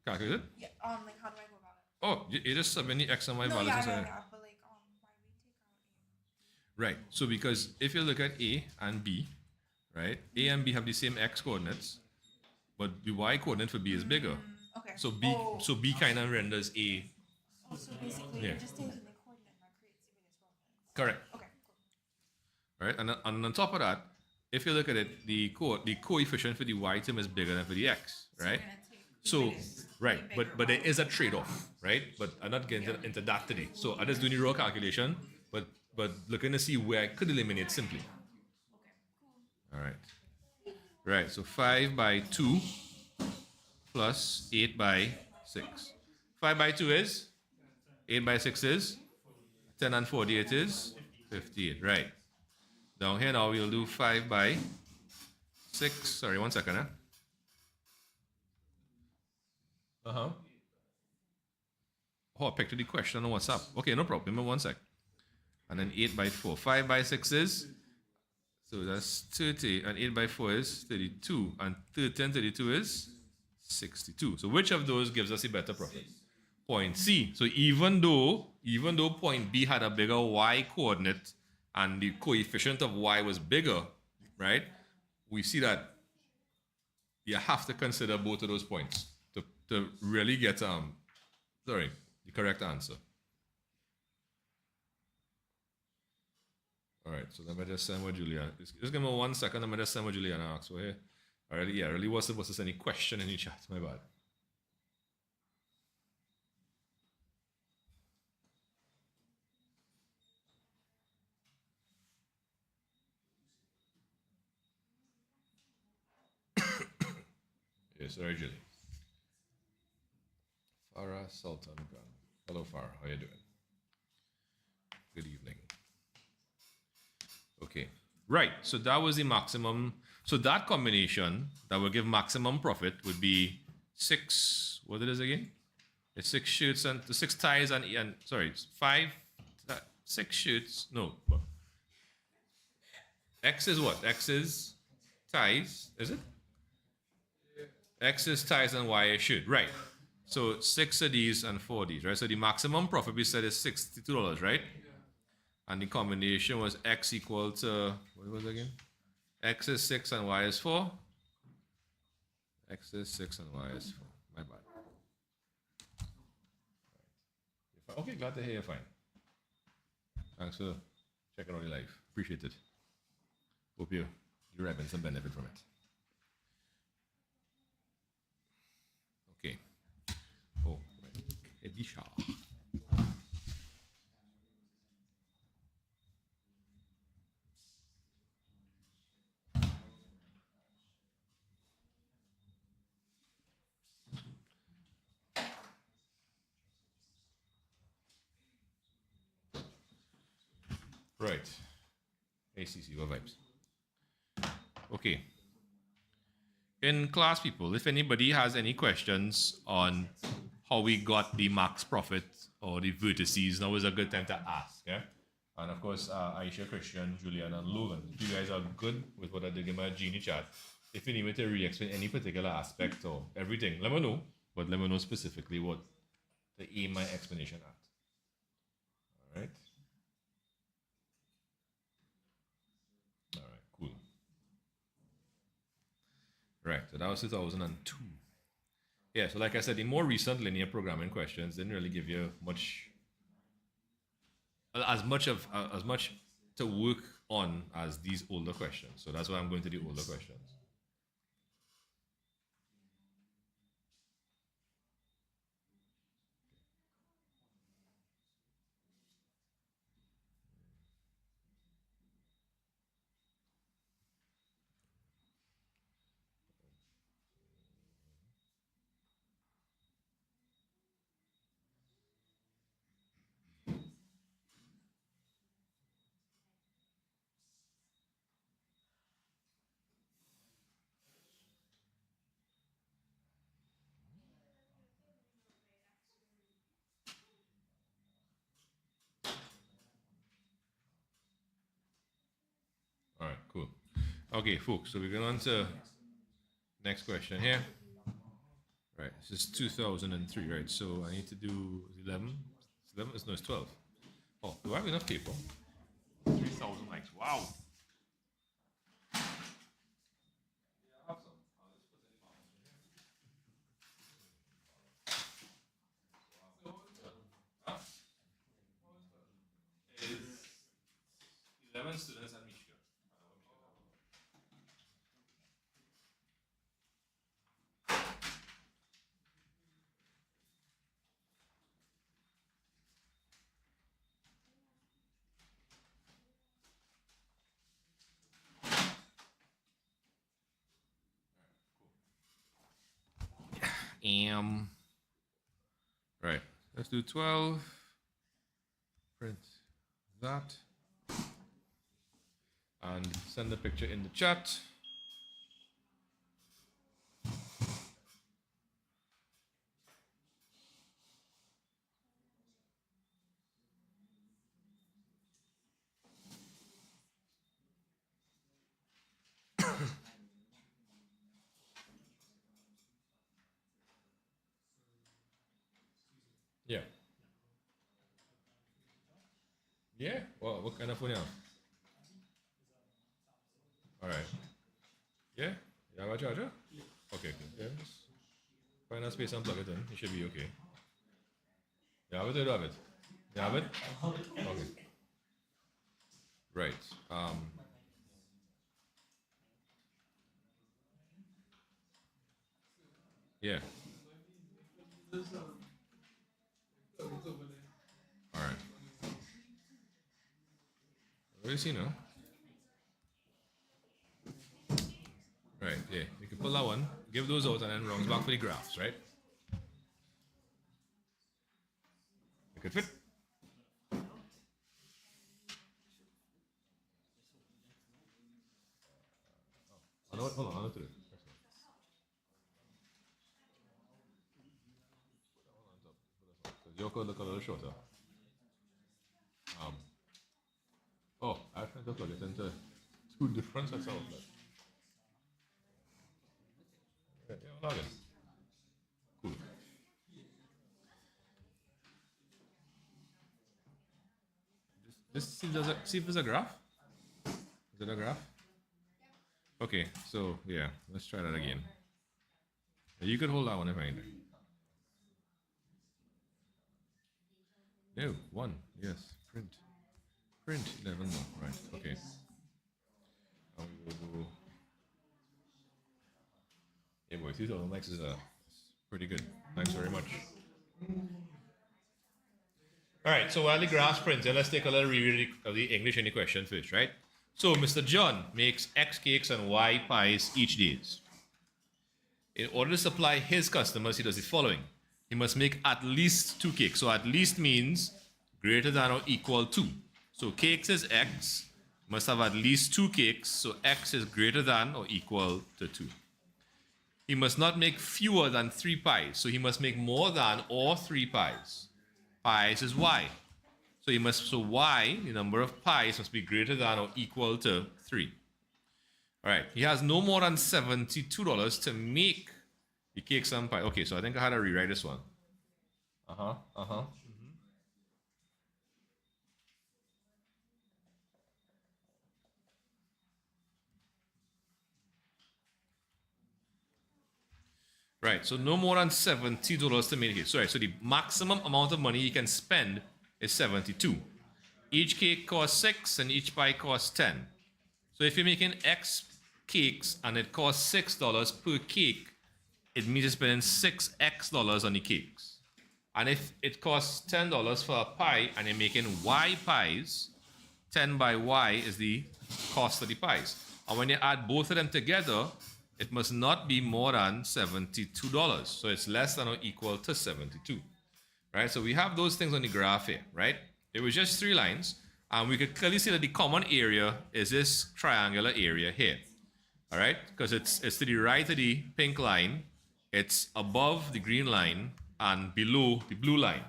Calculate it? Yeah, like how do I go about it? Oh, you just submit the X and Y values. Yeah, but like, why we take out Right. So because if you look at A and B, right, A and B have the same X coordinates, but the Y coordinate for B is bigger. Okay. So B kind of renders A. Oh, so basically, Yeah. you're just taking the coordinate that creates the biggest profit. Correct. Okay, cool. Right. And on top of that, if you look at it, the coefficient for the Y term is bigger than for the X, right? So, right, but there is a trade-off, right? But I'm not getting into that today. So I just doing the raw calculation, but looking to see where I could eliminate simply. All right. Right, so 5 by 2 plus 8 by 6. 5 by 2 is? 8 by 6 is? 10 and 48 is? 58, right. Down here now we'll do 5 by 6. Sorry, 1 second, huh? Oh, I picked the question on WhatsApp. Okay, no problem. Give me 1 sec. And then 8 by 4. 5 by 6 is? So that's 30. And 8 by 4 is 32. And 30 and 32 is 62. So which of those gives us a better profit? Point C. So even though point B had a bigger Y coordinate and the coefficient of Y was bigger, right? We see that you have to consider both of those points to really get the correct answer. All right, so let me just send what Juliana. Just give me 1 second. Let me just send what Juliana asked for here. I really was supposed to send any question in the chat. My bad. Yes, sorry, Julie. Farah Sultan Gun. Hello, Farah. How you doing? Good evening. Okay. Right. So that was the maximum. So that combination that will give maximum profit would be 6. What it is again? It's 6 shoots and 6 ties and sorry, 6 shoots. No. X is what? X is ties. Is it? X is ties and Y is shoot. Right. So 6 of these and 4 of these, right? So the maximum profit we said is $62, right? And the combination was X equal to, what was it again? X is 6 and Y is 4. X is 6 and Y is 4. My bad. Okay, glad to hear you're fine. Thanks for checking on your life. Appreciate it. Hope you're having some benefit from it. Okay. Oh, Edisha. Right. ACC, what vibes? Okay. In class, people, if anybody has any questions on how we got the max profit or the vertices, now is a good time to ask. Yeah? And of course, Aisha, Christian, Julian, and Logan, if you guys are good with what I did in my Genie chat, if you need me to re-explain any particular aspect or everything, let me know. But let me know specifically what to aim my explanation at. All right. All right, cool. Right, so that was 2002. Yeah, so like I said, the more recent linear programming questions didn't really give you much to work on as these older questions. So that's why I'm going to the older questions. All right, cool. Okay, folks, so we're going on to next question here. Right, this is 2003, right? So I need to do 11. 11? No, it's 12. Oh, do I have enough paper? 3,000 likes. Wow. Is 11 students at Michigan. Right, let's do 12. Print that. And send the picture in the chat. Yeah. Yeah? What kind of phone you have? All right. Yeah? You have a charger? Okay, okay. Yeah, just find a space and plug it in. It should be okay. You have it or you don't have it? You have it? Okay. Right. Yeah. All right. What do you see now? Right, yeah. You can pull that one, give those out, and then rounds back for the graphs, right? You could fit. Hold on, I'll do it. Your could look a little shorter. Um, oh, I tried to plug it into two different sets of outlets. Yeah, yeah, log in. Cool. Just see if there's a graph. Is it a graph? Okay, so yeah, let's try that again. You could hold that one if anything. No, one. Yes, print. Print 11 more. Right, okay. And we will go. Yeah, boy, 2,000 likes is pretty good. Thanks very much. All right, so while the graph's printing, let's take a little review of the English any question first, right? So Mr. John makes X cakes and Y pies each day. In order to supply his customers, he does the following. He must make at least 2 cakes. So at least means greater than or equal to. So cakes is X, must have at least 2 cakes. So X is greater than or equal to 2. He must not make fewer than 3 pies. So he must make more than or 3 pies. Pies is Y. So Y, the number of pies, must be greater than or equal to 3. All right. He has no more than $72 to make the cakes and pie. Okay, so I think I had to rewrite this one. Right. So no more than $70 to make it. So the maximum amount of money he can spend is 72. Each cake costs 6 and each pie costs 10. So if you're making X cakes and it costs $6 per cake, it means you're spending $6X on the cakes. And if it costs $10 for a pie and you're making Y pies, 10 by Y is the cost of the pies. And when you add both of them together, it must not be more than $72. So it's less than or equal to 72. Right? So we have those things on the graph here, right? It was just 3 lines, and we could clearly see that the common area is this triangular area here. All right? Because it's to the right of the pink line, it's above the green line, and below the blue line.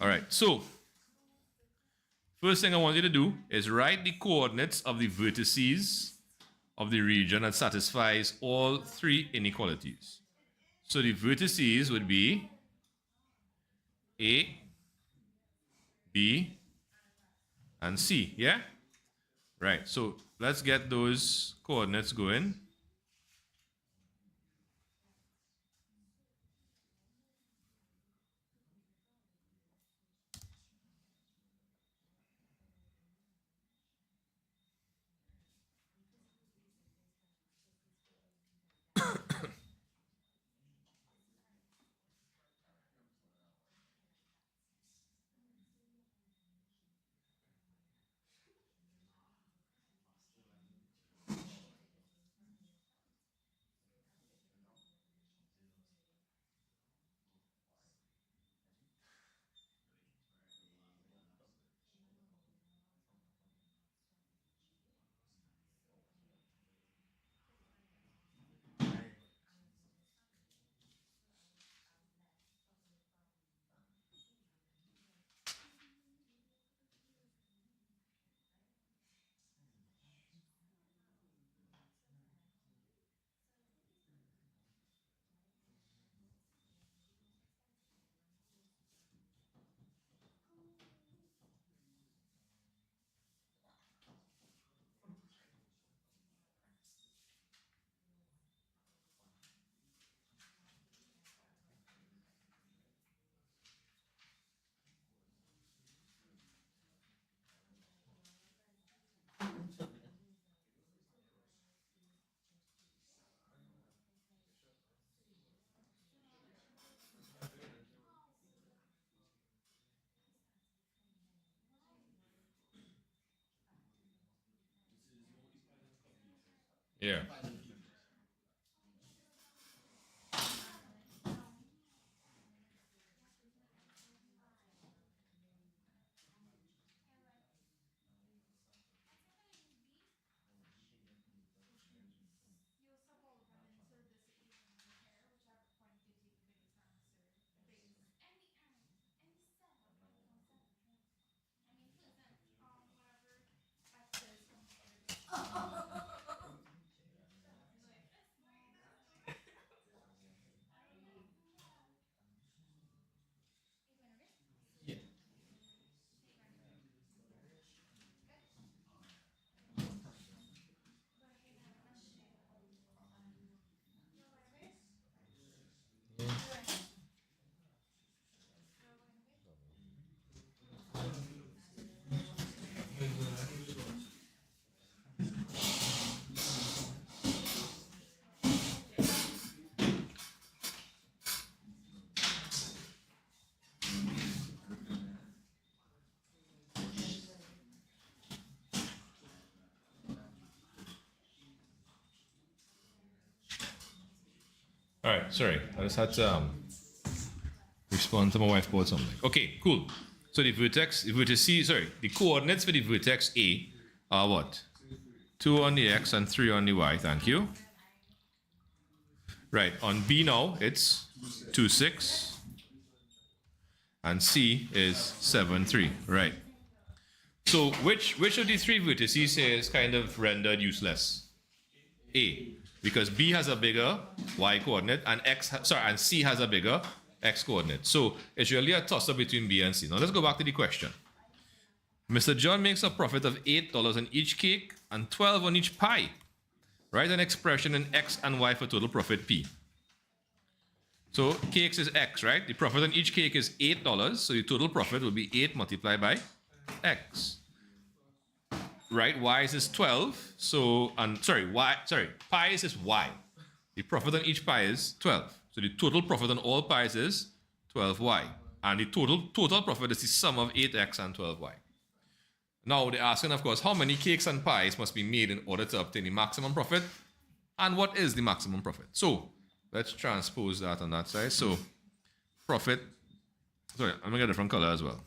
All right, so first thing I want you to do is write the coordinates of the vertices of the region that satisfies all 3 inequalities. So the vertices would be A, B, and C, yeah? Right, so let's get those coordinates going. Yeah. All right, sorry. I just had to respond to my wife about something. Okay, cool. So the the coordinates for the vertex A are what? 2 on the X and 3 on the Y, thank you. Right, on B now, it's 2, 6. And C is 7, 3, right. So which of the 3 vertices here is kind of rendered useless? A, because B has a bigger Y coordinate and and C has a bigger X coordinate. So it's really a toss-up between B and C. Now let's go back to the question. Mr. John makes a profit of $8 on each cake and 12 on each pie. Write an expression in X and Y for total profit P. So cakes is X, right? The profit on each cake is $8, so the total profit will be 8 multiplied by x. Right? Y is 12. So, and pi is y. The profit on each pi is 12. So the total profit on all pies is 12y. And the total profit is the sum of 8x and 12y. Now they're asking, of course, how many cakes and pies must be made in order to obtain the maximum profit? And what is the maximum profit? So let's transpose that on that side. So profit, sorry, I'm gonna get a different color as well.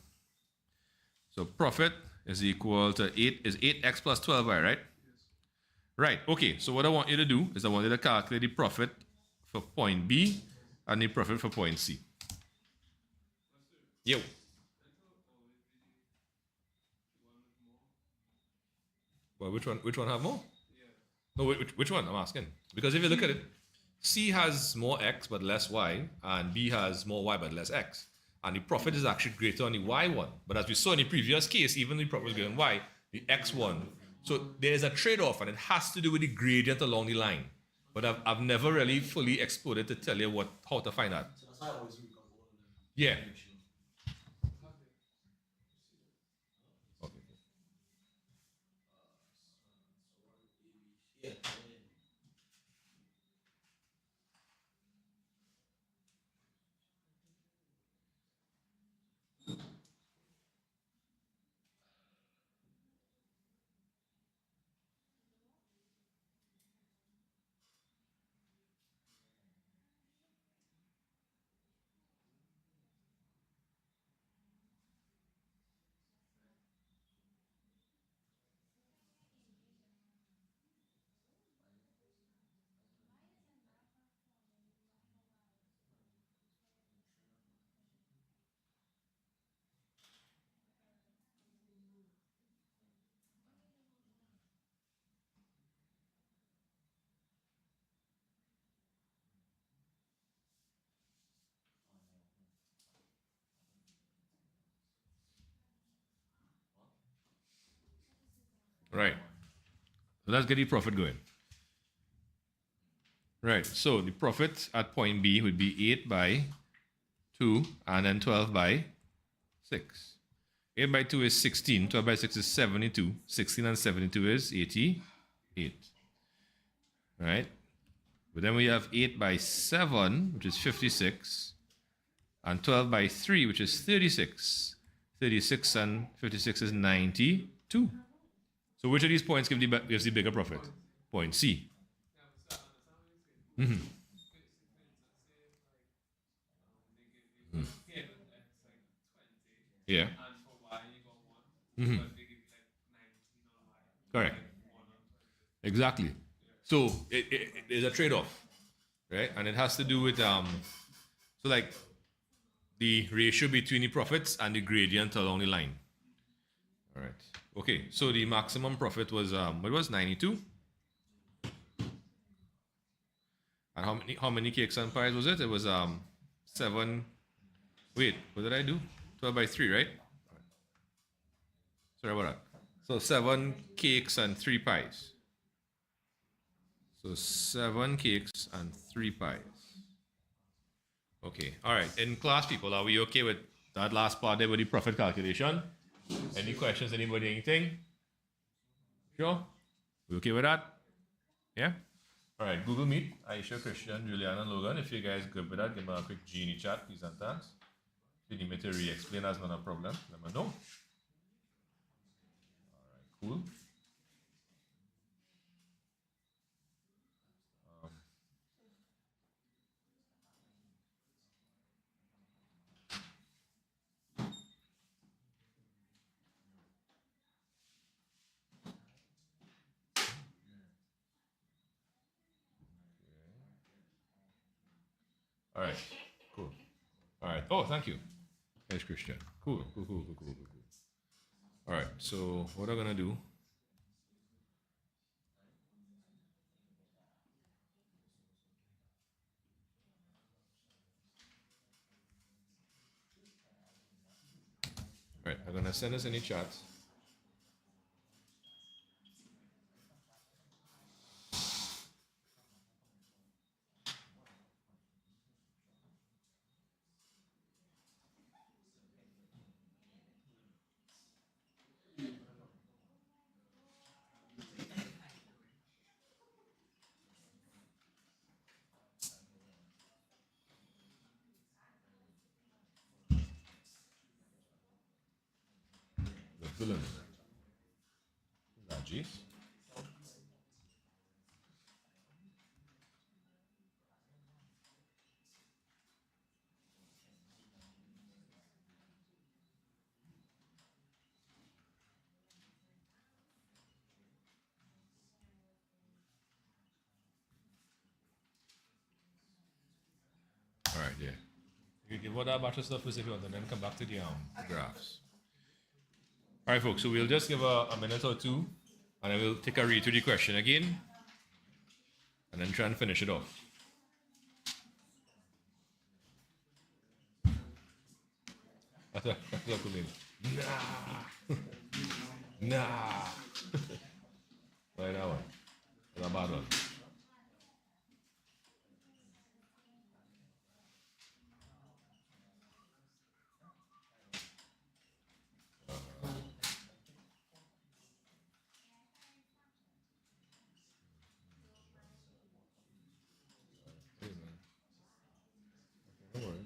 So profit is equal to 8x plus 12y, right? Right, okay, so what I want you to do is I want you to calculate the profit for point B and the profit for point C. Yo. Well, which one have more? No, which one? I'm asking. Because if you look at it, C has more X but less Y, and B has more Y but less X. And the profit is actually greater on the Y one. But as we saw in the previous case, even the profit was greater on Y, the X one. So there's a trade-off, and it has to do with the gradient along the line. But I've never really fully explored it to tell you how to find that. So that's why I always recap all of them. Yeah. Make sure. Okay. Yeah. Right. So let's get the profit going. Right. So the profit at point B would be 8 by 2 and then 12 by 6. 8 by 2 is 16. 12 by 6 is 72. 16 and 72 is 88. Right? But then we have 8 by 7, which is 56. And 12 by 3, which is 36. 36 and 56 is 92. So which of these points gives the bigger profit? Point C. Yeah. Correct. Exactly. So there's a trade-off, right? And it has to do with so like the ratio between the profits and the gradient along the line. All right. Okay. So the maximum profit was what was 92? And how many cakes and pies was it? It was 7. Wait, what did I do? 12 by 3, right? Sorry about that. So 7 cakes and 3 pies. So 7 cakes and 3 pies. Okay. All right. In class, people, are we okay with that last part there with the profit calculation? Any questions? Anybody? Anything? Sure? We okay with that? Yeah? All right. Google Meet. Aisha, Christian, Juliana, and Logan. If you guys good with that, give me a quick Genie chat, please and thanks. If you need me to re-explain, that's not a problem. Let me know. All right. Cool. All right. Cool. All right. Oh, thank you. Thanks, Christian. Cool. Cool. All right. So what I'm gonna do? All right. I'm gonna send us in the chat. Equivalent. G. All right, yeah. You can what that batch of stuff is if you want, and then come back to the graphs. All right, folks. So we'll just give a minute or two, and then we'll take a read through the question again, and then try and finish it off. That's a cool name. Nah. Nah. Right, that one. That's a bad one. Don't worry.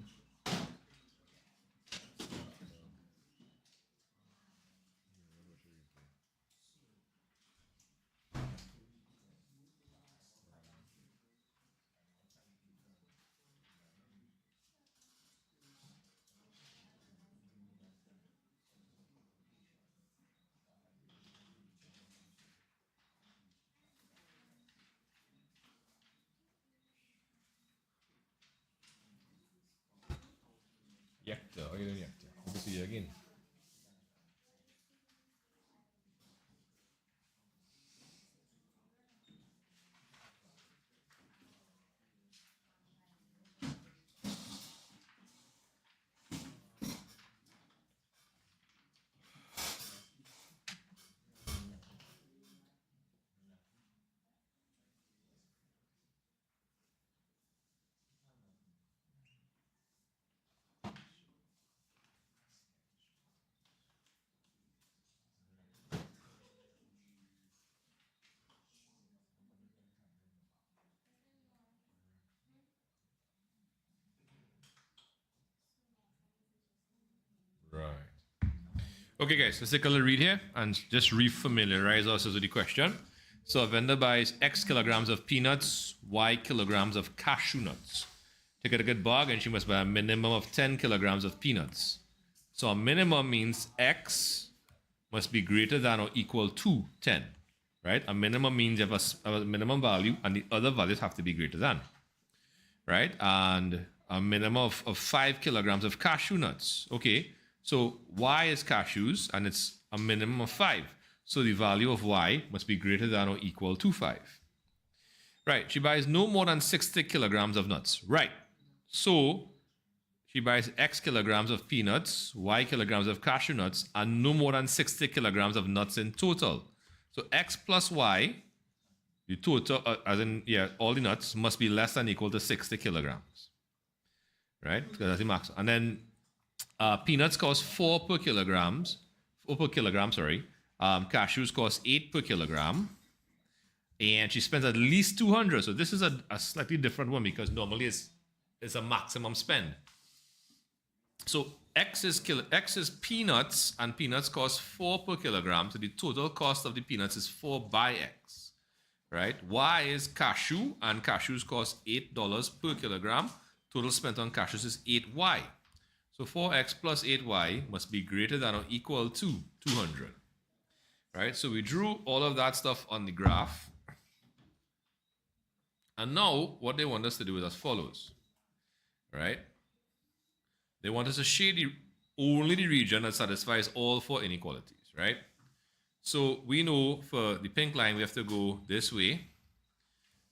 Yakta. How you doing, Yakta? Good to see you again. Right. Okay, guys, let's take a little read here and just refamiliarize ourselves with the question. So a vendor buys X kilograms of peanuts, Y kilograms of cashew nuts. To get a good bargain, she must buy a minimum of 10 kilograms of peanuts. So a minimum means X must be greater than or equal to 10, right? A minimum means you have a minimum value and the other values have to be greater than, right? And a minimum of 5 kilograms of cashew nuts. Okay, so Y is cashews and it's a minimum of 5. So the value of Y must be greater than or equal to 5. Right, she buys no more than 60 kilograms of nuts. Right, so she buys X kilograms of peanuts, Y kilograms of cashew nuts, and no more than 60 kilograms of nuts in total. So X plus Y, the total, as in, yeah, all the nuts must be less than or equal to 60 kilograms. Right? Because that's the max. And then peanuts cost 4 per kilograms. 4 per kilogram, sorry. Cashews cost 8 per kilogram. And she spends at least 200. So this is a slightly different one because normally it's a maximum spend. So X is peanuts, and peanuts cost 4 per kilogram. So the total cost of the peanuts is 4 by X, right? Y is cashew, and cashews cost $8 per kilogram. Total spent on cashews is 8Y. So 4X plus 8Y must be greater than or equal to 200, right? So we drew all of that stuff on the graph. And now what they want us to do is as follows, right? They want us to shade only the region that satisfies all 4 inequalities, right? So we know for the pink line, we have to go this way.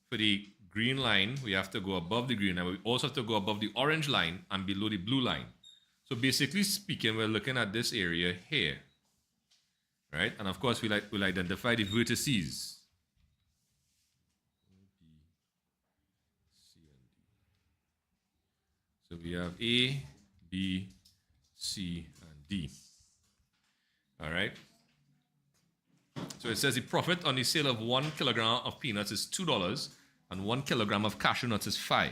For the green line, we have to go above the green line. We also have to go above the orange line and below the blue line. So basically speaking, we're looking at this area here, right? And of course, we'll identify the vertices. So we have A, B, C, and D. All right. So it says the profit on the sale of 1 kilogram of peanuts is $2 and 1 kilogram of cashew nuts is 5.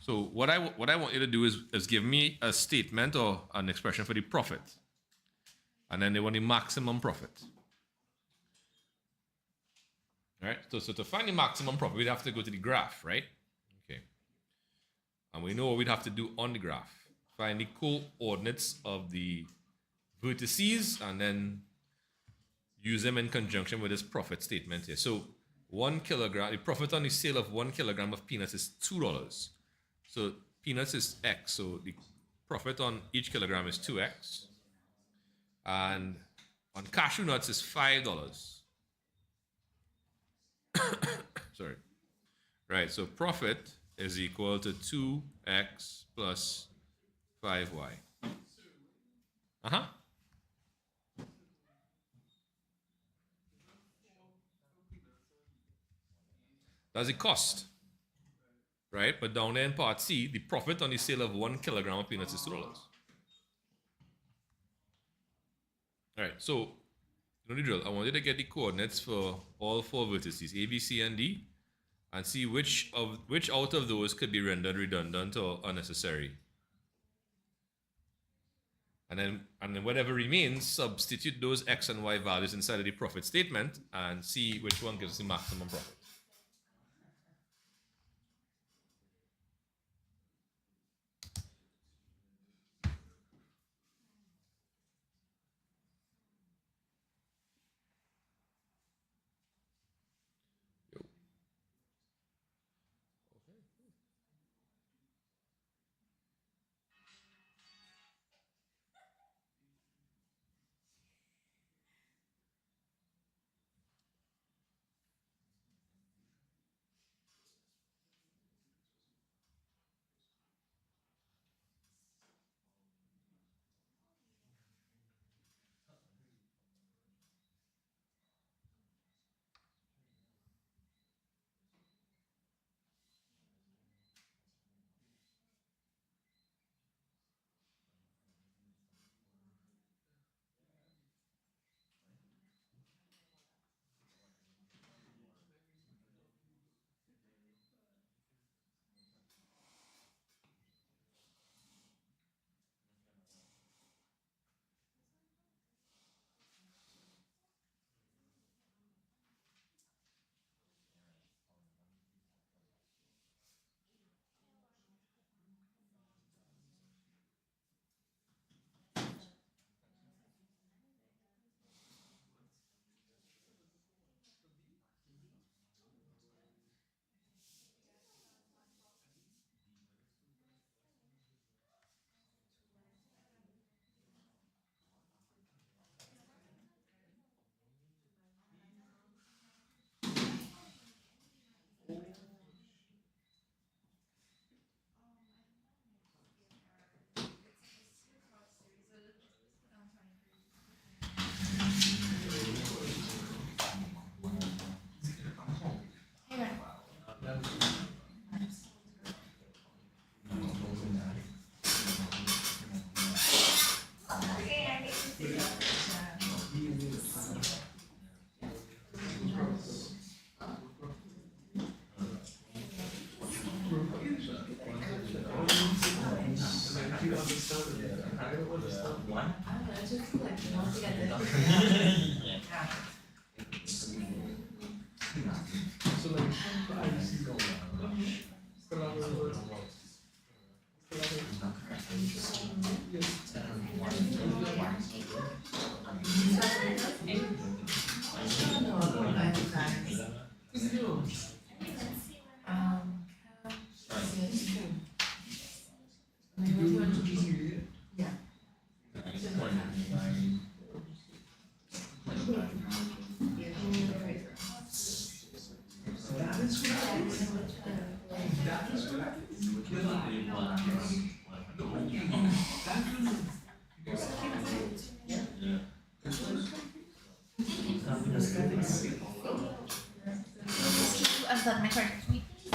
So what I want you to do is give me a statement or an expression for the profit. And then they want the maximum profit. All right, so to find the maximum profit, we'd have to go to the graph, right? Okay. And we know what we'd have to do on the graph. Find the coordinates of the vertices and then use them in conjunction with this profit statement here. So 1 kilogram, the profit on the sale of 1 kilogram of peanuts is $2. So peanuts is X, so the profit on each kilogram is 2X. And on cashew nuts is $5. Sorry. Right, so profit is equal to 2X plus 5Y. Uh-huh. That's the cost. Right? But down there in part C, the profit on the sale of 1 kilogram of peanuts is $2. All right, so you know the drill. I wanted to get the coordinates for all 4 vertices, A, B, C, and D, and see which out of those could be rendered redundant or unnecessary. And then whatever remains, substitute those X and Y values inside of the profit statement and see which one gives the maximum profit.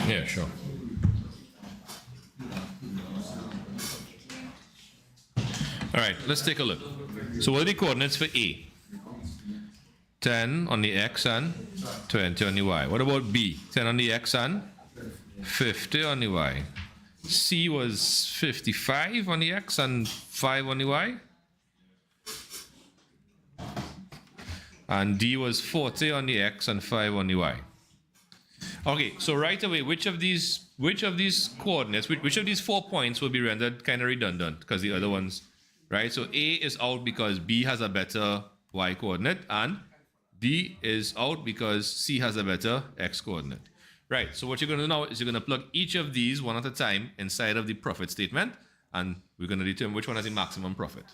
Yeah, sure. All right, let's take a look. So what are the coordinates for A? 10 on the X and 20 on the Y. What about B? 10 on the X and 50 on the Y. C was 55 on the X and 5 on the Y. And D was 40 on the X and 5 on the Y. Okay, so right away, which of these coordinates, which of these 4 points will be rendered kind of redundant because the other ones, right? So A is out because B has a better Y coordinate, and D is out because C has a better X coordinate. Right, so what you're going to do now is you're going to plug each of these one at a time inside of the profit statement, and we're going to determine which one has the maximum profit.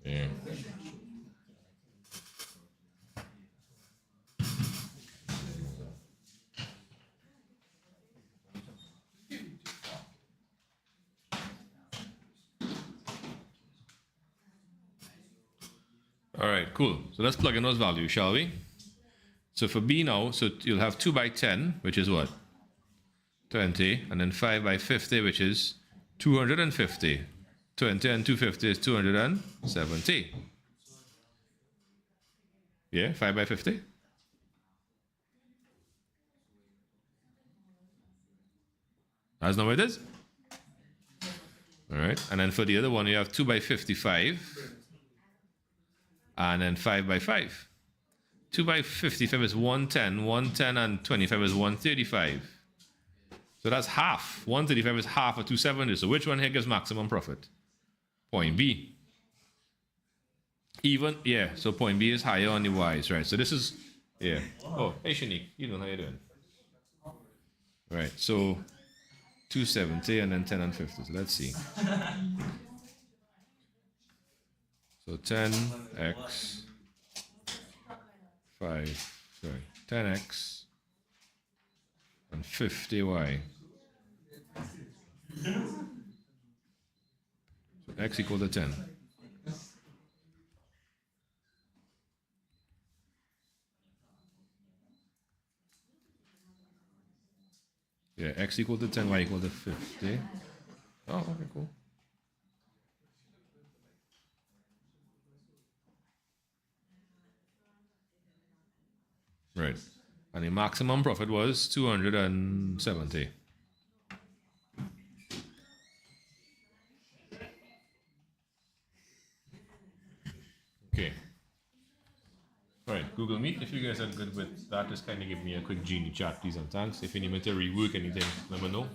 Yeah. All right, cool. So let's plug in those values, shall we? So for B now, so you'll have 2 by 10, which is what? 20, and then 5 by 50, which is 250. 20 and 250 is 270. Yeah, 5 by 50? That's not what it is? All right, and then for the other one, you have 2 by 55, and then 5 by 5. 2 by 55 is 110, 110 and 25 is 135. So that's half. 135 is half of 270. So which one here gives maximum profit? Point B. Even, yeah, so point B is higher on the Y's, right? So this is, yeah. Oh, hey Shanique, you know how you doing? Right, so 270 and then 10 and 50. So let's see. So 10x, 10x and 50y. So x equal to 10. Yeah, x equal to 10, y equal to 50. Oh, okay, cool. Right. And the maximum profit was 270. Okay. All right, Google Meet, if you guys are good with that, just kind of give me a quick Genie chat, please, and thanks. If you need me to rework anything, let me know.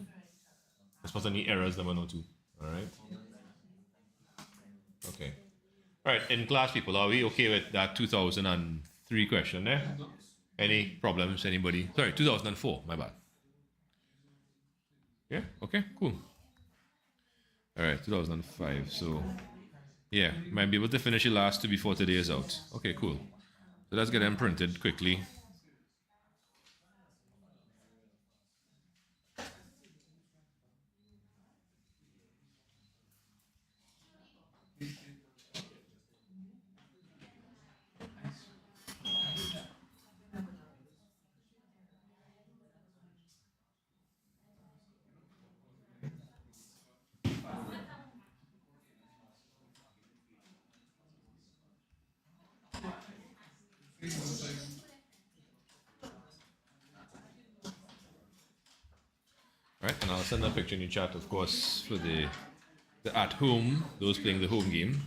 If there's any errors, let me know too. All right. Okay. All right, in class, people, are we okay with that 2003 question there? Any problems, anybody? Sorry, 2004, my bad. Yeah, okay, cool. All right, 2005, so yeah, might be able to finish the last two before today is out. Okay, cool. So let's get them printed quickly. Right, and I'll send a picture in the chat, of course, for the at home, those playing the home game.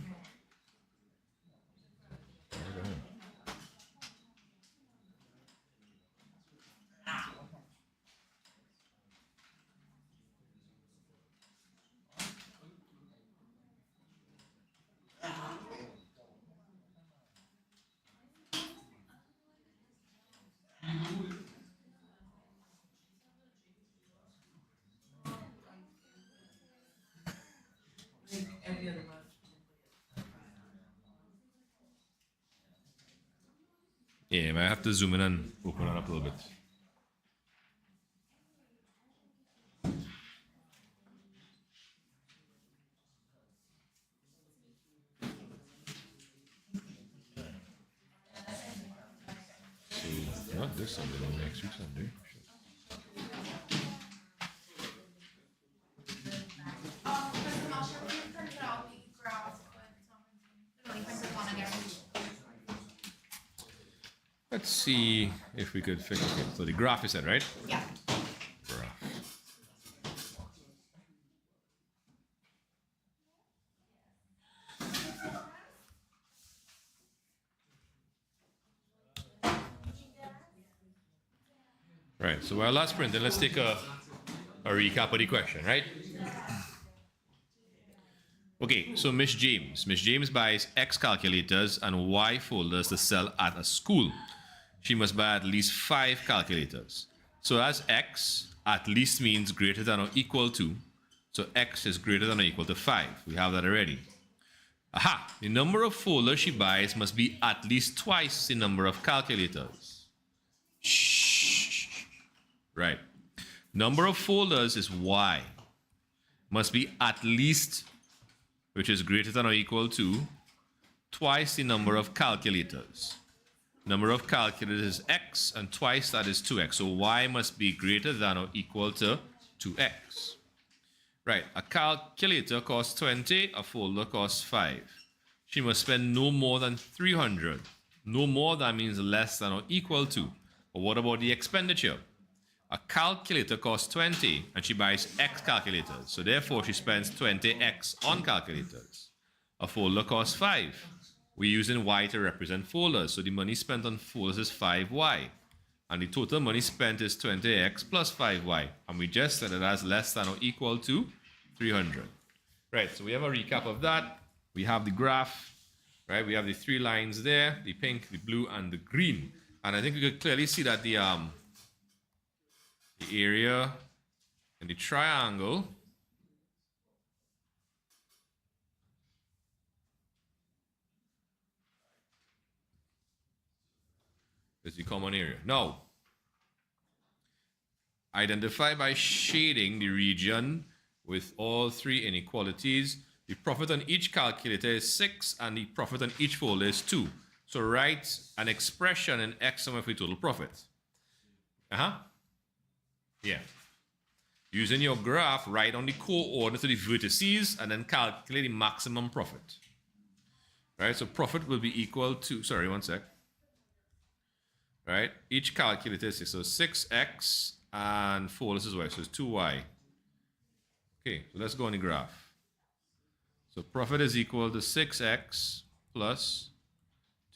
Yeah, I might have to zoom in and open it up a little bit. So, not this Sunday, but next week Sunday. Let's see if we could fix it. So the graph is said, right? Yeah. Graph. Right, so while that's printing, let's take a recap of the question, right? Okay, so Miss James buys X calculators and Y folders to sell at a school. She must buy at least 5 calculators. So as X at least means greater than or equal to. So X is greater than or equal to 5. We have that already. Aha! The number of folders she buys must be at least twice the number of calculators. Shh. Right. Number of folders is Y. Must be at least, which is greater than or equal to, twice the number of calculators. Number of calculators is X, and twice that is 2X. So Y must be greater than or equal to 2X. Right, a calculator costs 20, a folder costs 5. She must spend no more than 300. No more, that means less than or equal to. But what about the expenditure? A calculator costs 20 and she buys X calculators. So therefore she spends 20X on calculators. A folder costs 5. We're using Y to represent folders. So the money spent on folders is 5Y. And the total money spent is 20X plus 5Y. And we just said it as less than or equal to 300. Right, so we have a recap of that. We have the graph, right? We have the 3 lines there, the pink, the blue, and the green. And I think we could clearly see that the area in the triangle is the common area. Now, identify by shading the region with all 3 inequalities. The profit on each calculator is 6 and the profit on each folder is 2. So write an expression in X sum of the total profit. Yeah. Using your graph, write on the coordinates of the vertices and then calculate the maximum profit. Right, so profit will be equal to, sorry, one sec. Right, each calculator is 6, so 6X and 4, this is Y, so it's 2Y. Okay, so let's go on the graph. So profit is equal to 6X plus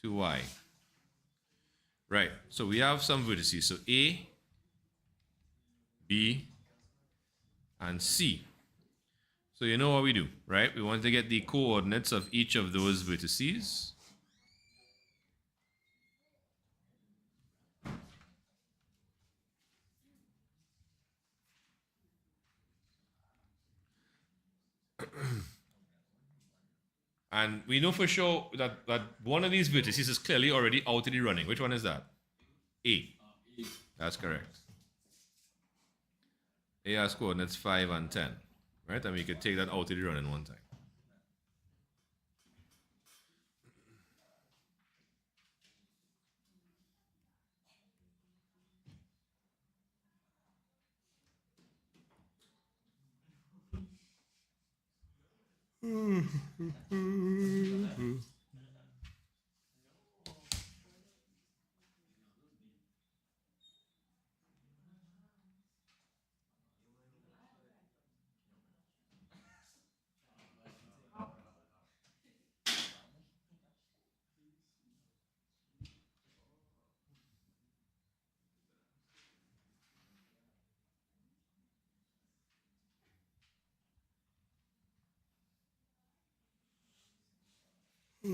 2Y. Right, so we have some vertices, so A, B, and C. So you know what we do, right? We want to get the coordinates of each of those vertices. And we know for sure that one of these vertices is clearly already out of the running. Which one is that? A. That's correct. A has coordinates 5 and 10. Right? And we could take that out of the running one time. You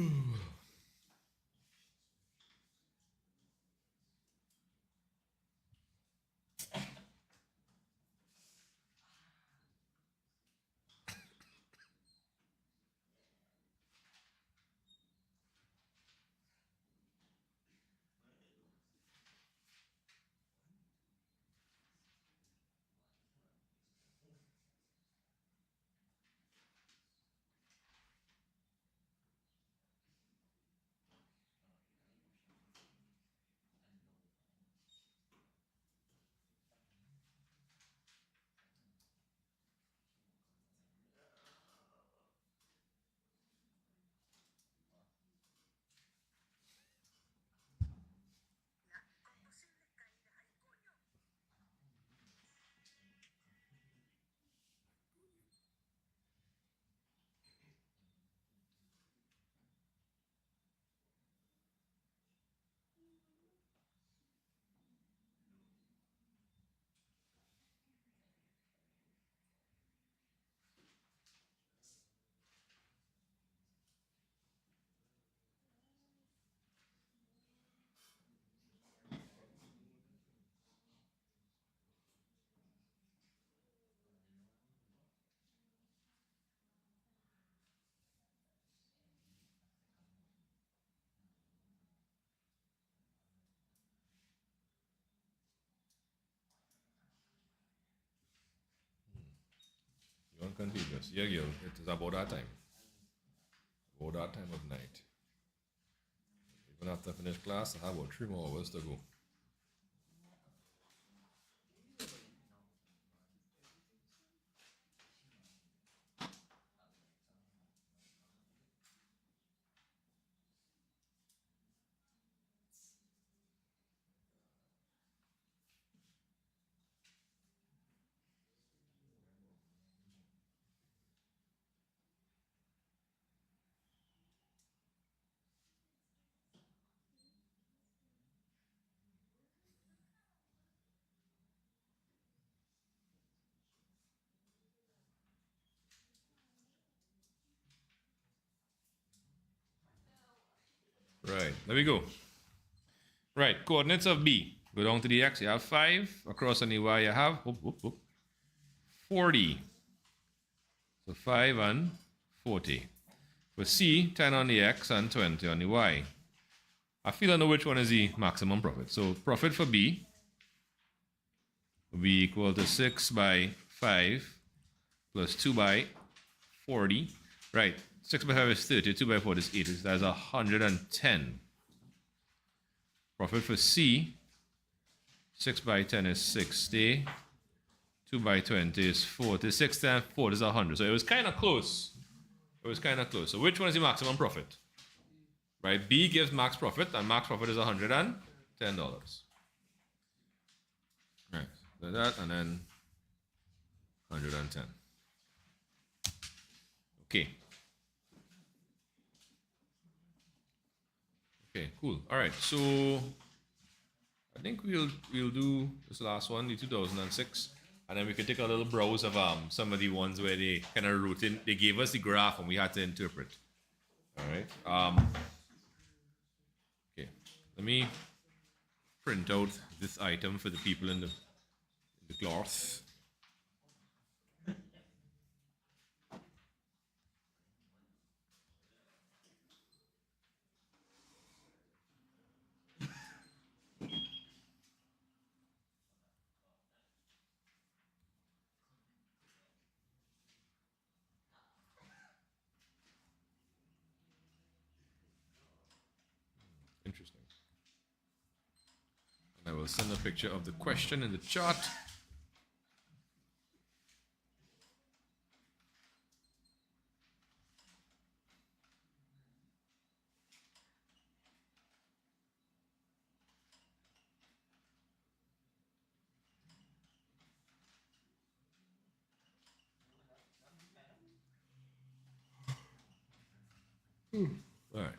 want continuous? Yeah, girl. It is about that time. About that time of night. Even after finish class, I have about 3 more hours to go. Right, there we go. Right, coordinates of B. Go down to the X, you have 5. Across on the Y, you have 40. So 5 and 40. For C, 10 on the X and 20 on the Y. I feel I know which one is the maximum profit. So profit for B will be equal to 6 by 5 plus 2 by 40. Right, 6 by 5 is 30, 2 by 4 is 80. So that's 110. Profit for C, 6 by 10 is 60. 2 by 20 is 40. 6 times 4 is 100. So it was kind of close. It was kind of close. So which one is the maximum profit? Right, B gives max profit, and max profit is $110. Right, so that, and then 110. Okay. Okay, cool. All right, so I think we'll do this last one, the 2006, and then we can take a little browse of some of the ones where they kind of wrote in. They gave us the graph and we had to interpret. All right. Okay. Let me print out this item for the people in the class. Interesting. And I will send a picture of the question in the chat. All right.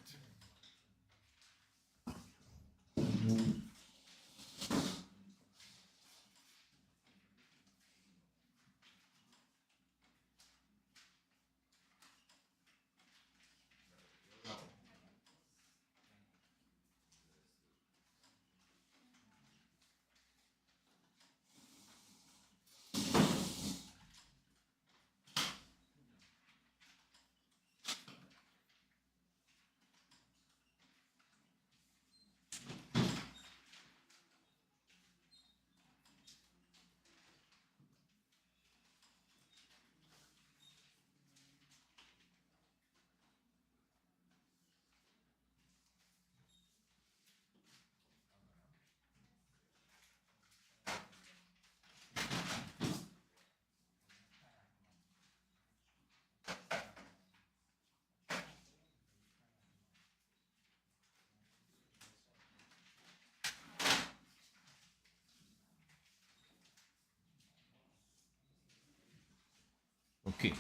Okay.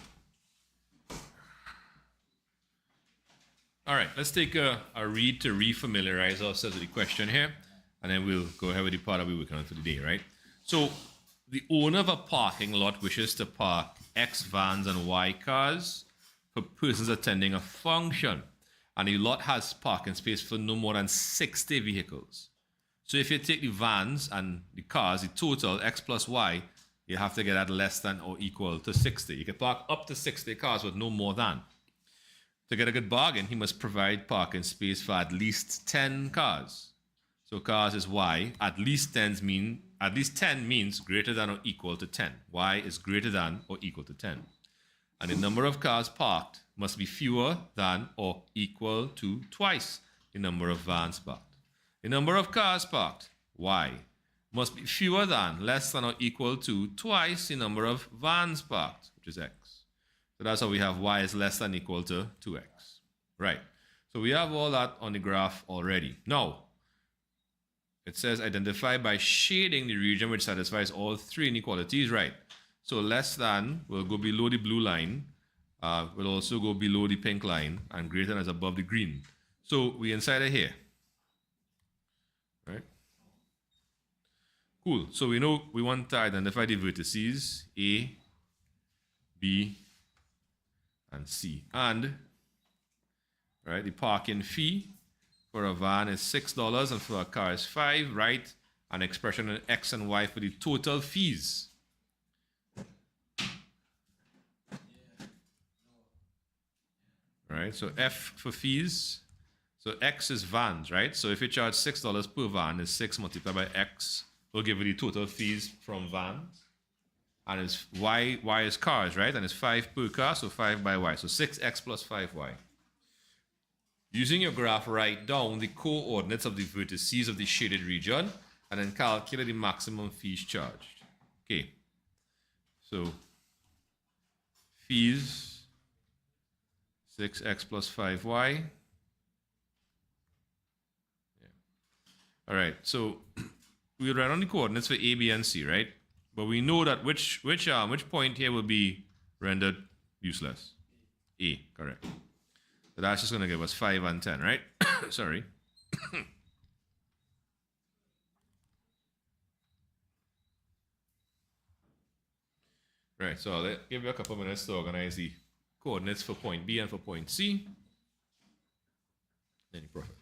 All right, let's take a read to refamiliarize ourselves with the question here, and then we'll go ahead with the part that we're working on for the day, right? So, the owner of a parking lot wishes to park X vans and Y cars for persons attending a function, and the lot has parking space for no more than 60 vehicles. So, if you take the vans and the cars, the total X plus Y, you have to get at less than or equal to 60. You can park up to 60 cars with no more than. To get a good bargain, he must provide parking space for at least 10 cars. So cars is Y. At least 10 means greater than or equal to 10. Y is greater than or equal to 10. And the number of cars parked must be fewer than or equal to twice the number of vans parked. The number of cars parked, Y, must be fewer than, less than or equal to twice the number of vans parked, which is X. So that's how we have Y is less than or equal to 2X. Right. So we have all that on the graph already. Now, it says identify by shading the region which satisfies all three inequalities. Right. So less than will go below the blue line, will also go below the pink line, and greater than is above the green. So we inside of here. Right. Cool. So we know we want to identify the vertices A, B, and C. And right, the parking fee for a van is $6 and for a car is $5, right? An expression in X and Y for the total fees. Right, so F for fees. So X is vans, right? So if you charge $6 per van, is 6 multiplied by X will give you the total fees from vans. And it's Y is cars, right? And it's 5 per car, so 5 by Y. So 6X plus 5Y. Using your graph, write down the coordinates of the vertices of the shaded region and then calculate the maximum fees charged. Okay. So fees, 6X plus 5Y. Yeah. All right. So we write on the coordinates for A, B, and C, right? But we know that which point here will be rendered useless. A, correct. So that's just going to give us 5 and 10, right? Sorry. Right, so I'll give you a couple minutes to organize the coordinates for point B and for point C. Then you profit.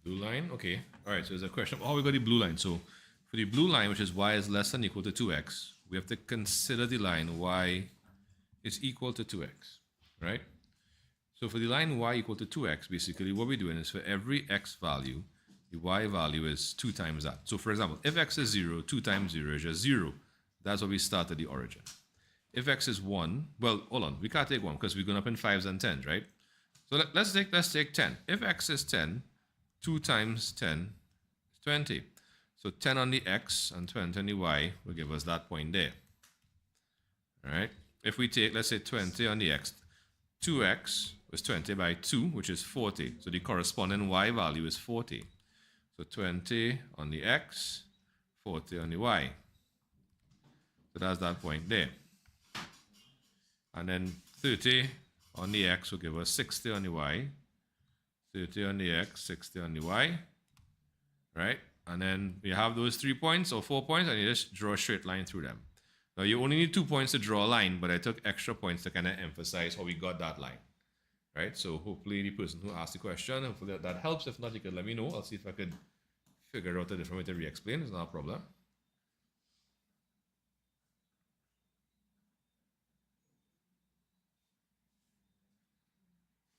Blue line, okay. All right, so there's a question. Oh, we got the blue line. So for the blue line, which is y is less than or equal to 2x, we have to consider the line y is equal to 2x, right? So for the line y equal to 2x, basically what we're doing is for every x value, the y value is 2 times that. So for example, if x is 0, 2 times 0 is just 0. That's what we start at the origin. if x is 1, well, hold on, we can't take 1 because we're going up in 5s and 10s, right? So let's take 10. If x is 10, 2 times 10 is 20. So 10 on the x and 20 on the y will give us that point there. All right? If we take, let's say, 20 on the x, 2x was 20 by 2, which is 40. So the corresponding y value is 40. So 20 on the x, 40 on the y. So that's that point there. And then 30 on the x will give us 60 on the y. 30 on the x, 60 on the y. Right? And then you have those 3 points or 4 points, and you just draw a straight line through them. Now, you only need 2 points to draw a line, but I took extra points to kind of emphasize how we got that line. Right? So hopefully the person who asked the question, hopefully that helps. If not, you could let me know. I'll see if I could figure out a different way to re-explain. It's not a problem.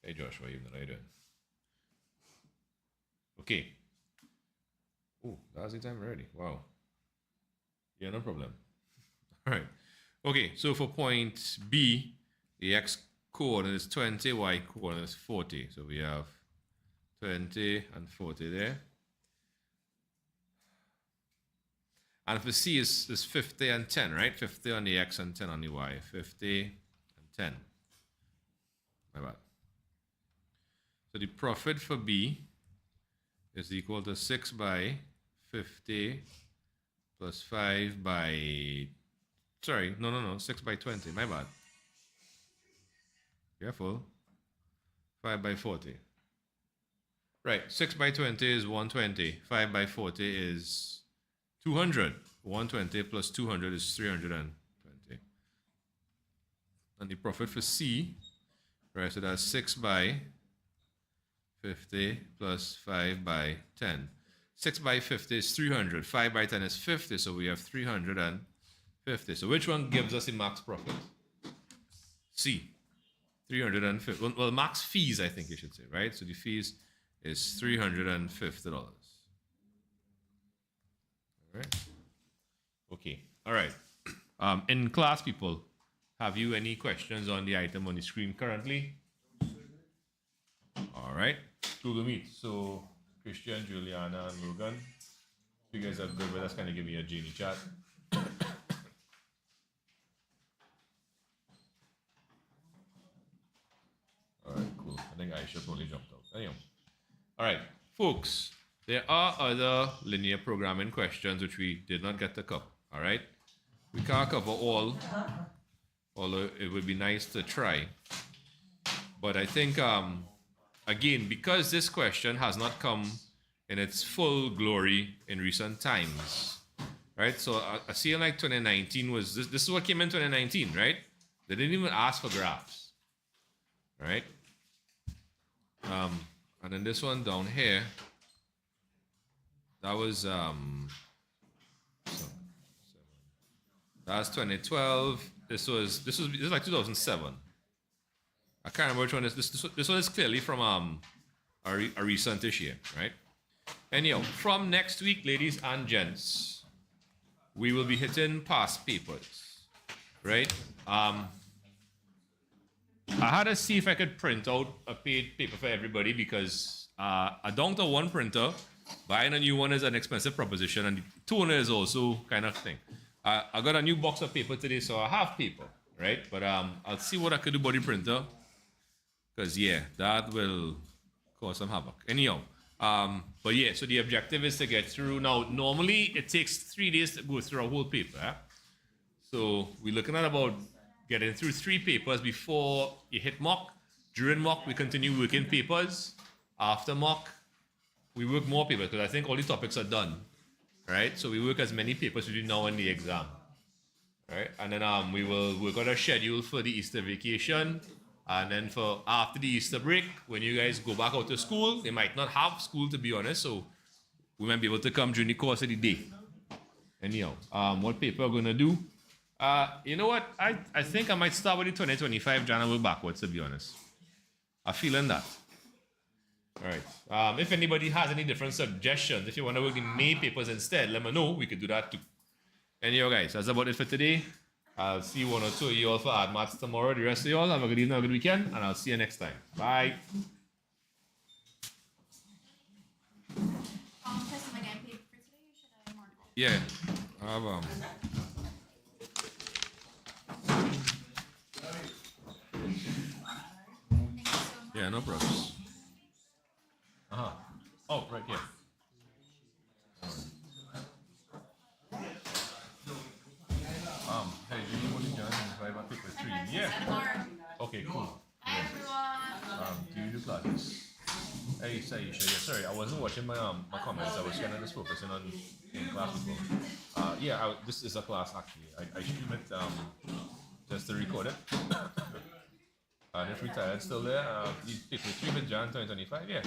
Hey Joshua, how you doing? Okay. Oh, that's the time already. Wow. Yeah, no problem. All right. Okay, so for point B, the x coordinate is 20, y coordinate is 40. So we have 20 and 40 there. And for C is 50 and 10, right? 50 on the x and 10 on the y. 50 and 10. My bad. So the profit for B is equal to 6 by 50 plus 5 by, 6 by 20, my bad. Careful. 5 by 40. Right, 6 by 20 is 120. 5 by 40 is 200. 120 plus 200 is 320. And the profit for C, right, so that's 6 by 50 plus 5 by 10. 6 by 50 is 300. 5 by 10 is 50, so we have 350. So which one gives us the max profit? C. 350. Well, max fees, I think you should say, right? So the fees is $350. All right. Okay. All right. In class, people, have you any questions on the item on the screen currently? All right. Google Meet. So Christian, Juliana, and Logan, you guys are good with us. Kind of give me a genie chat. All right, cool. I think Aisha probably jumped out. Anyway. All right, folks. There are other linear programming questions which we did not get to cover. All right. We can't cover all, although it would be nice to try. But I think again, because this question has not come in its full glory in recent times, right? So a CL like 2019 was, this is what came in 2019, right? They didn't even ask for graphs, right? And then this one down here, that was, that's 2012. This was like 2007. I can't remember which one is this one is clearly from a recent issue, right? Anyhow, from next week, ladies and gents, we will be hitting past papers, right? I had to see if I could print out a paid paper for everybody because a down to one printer, buying a new one is an expensive proposition, and the toner is also kind of thing. I got a new box of paper today, so I have paper, right? But I'll see what I could do about the printer. Because, yeah, that will cause some havoc. Anyhow, but yeah, so the objective is to get through. Now, normally it takes 3 days to go through a whole paper. Eh? So we're looking at about getting through 3 papers before you hit mock. During mock, we continue working papers. After mock, we work more papers because I think all the topics are done. Right? So we work as many papers between now and the exam. Right? And then we will work on a schedule for the Easter vacation. And then for after the Easter break, when you guys go back out to school, they might not have school, to be honest, so we might be able to come during the course of the day. Anyhow, what paper we're going to do? You know what? I think I might start with the 2025 Jan and work backwards, to be honest. I'm feeling that. All right. If anybody has any different suggestions, if you want to work the May papers instead, let me know. We could do that too. Anyhow, guys, that's about it for today. I'll see one or two of you all for AdMats tomorrow. The rest of you all have a good evening, a good weekend, and I'll see you next time. Bye. Test them again paid for today, or should I mark it? Yeah. I have Thank you so much. Yeah, no problems. Uh-huh. Oh, right here. Hey, do you want to join me by my paper three? Yeah. Tomorrow. Okay, cool. Bye, everyone. Do you do classes? Hey, Saisha, yeah, sorry, I wasn't watching my comments. I was kind of just focusing on in class before. This is a class actually. I stream it just to record it. And if retired still there, you pick me 3 Jan 2025, yeah.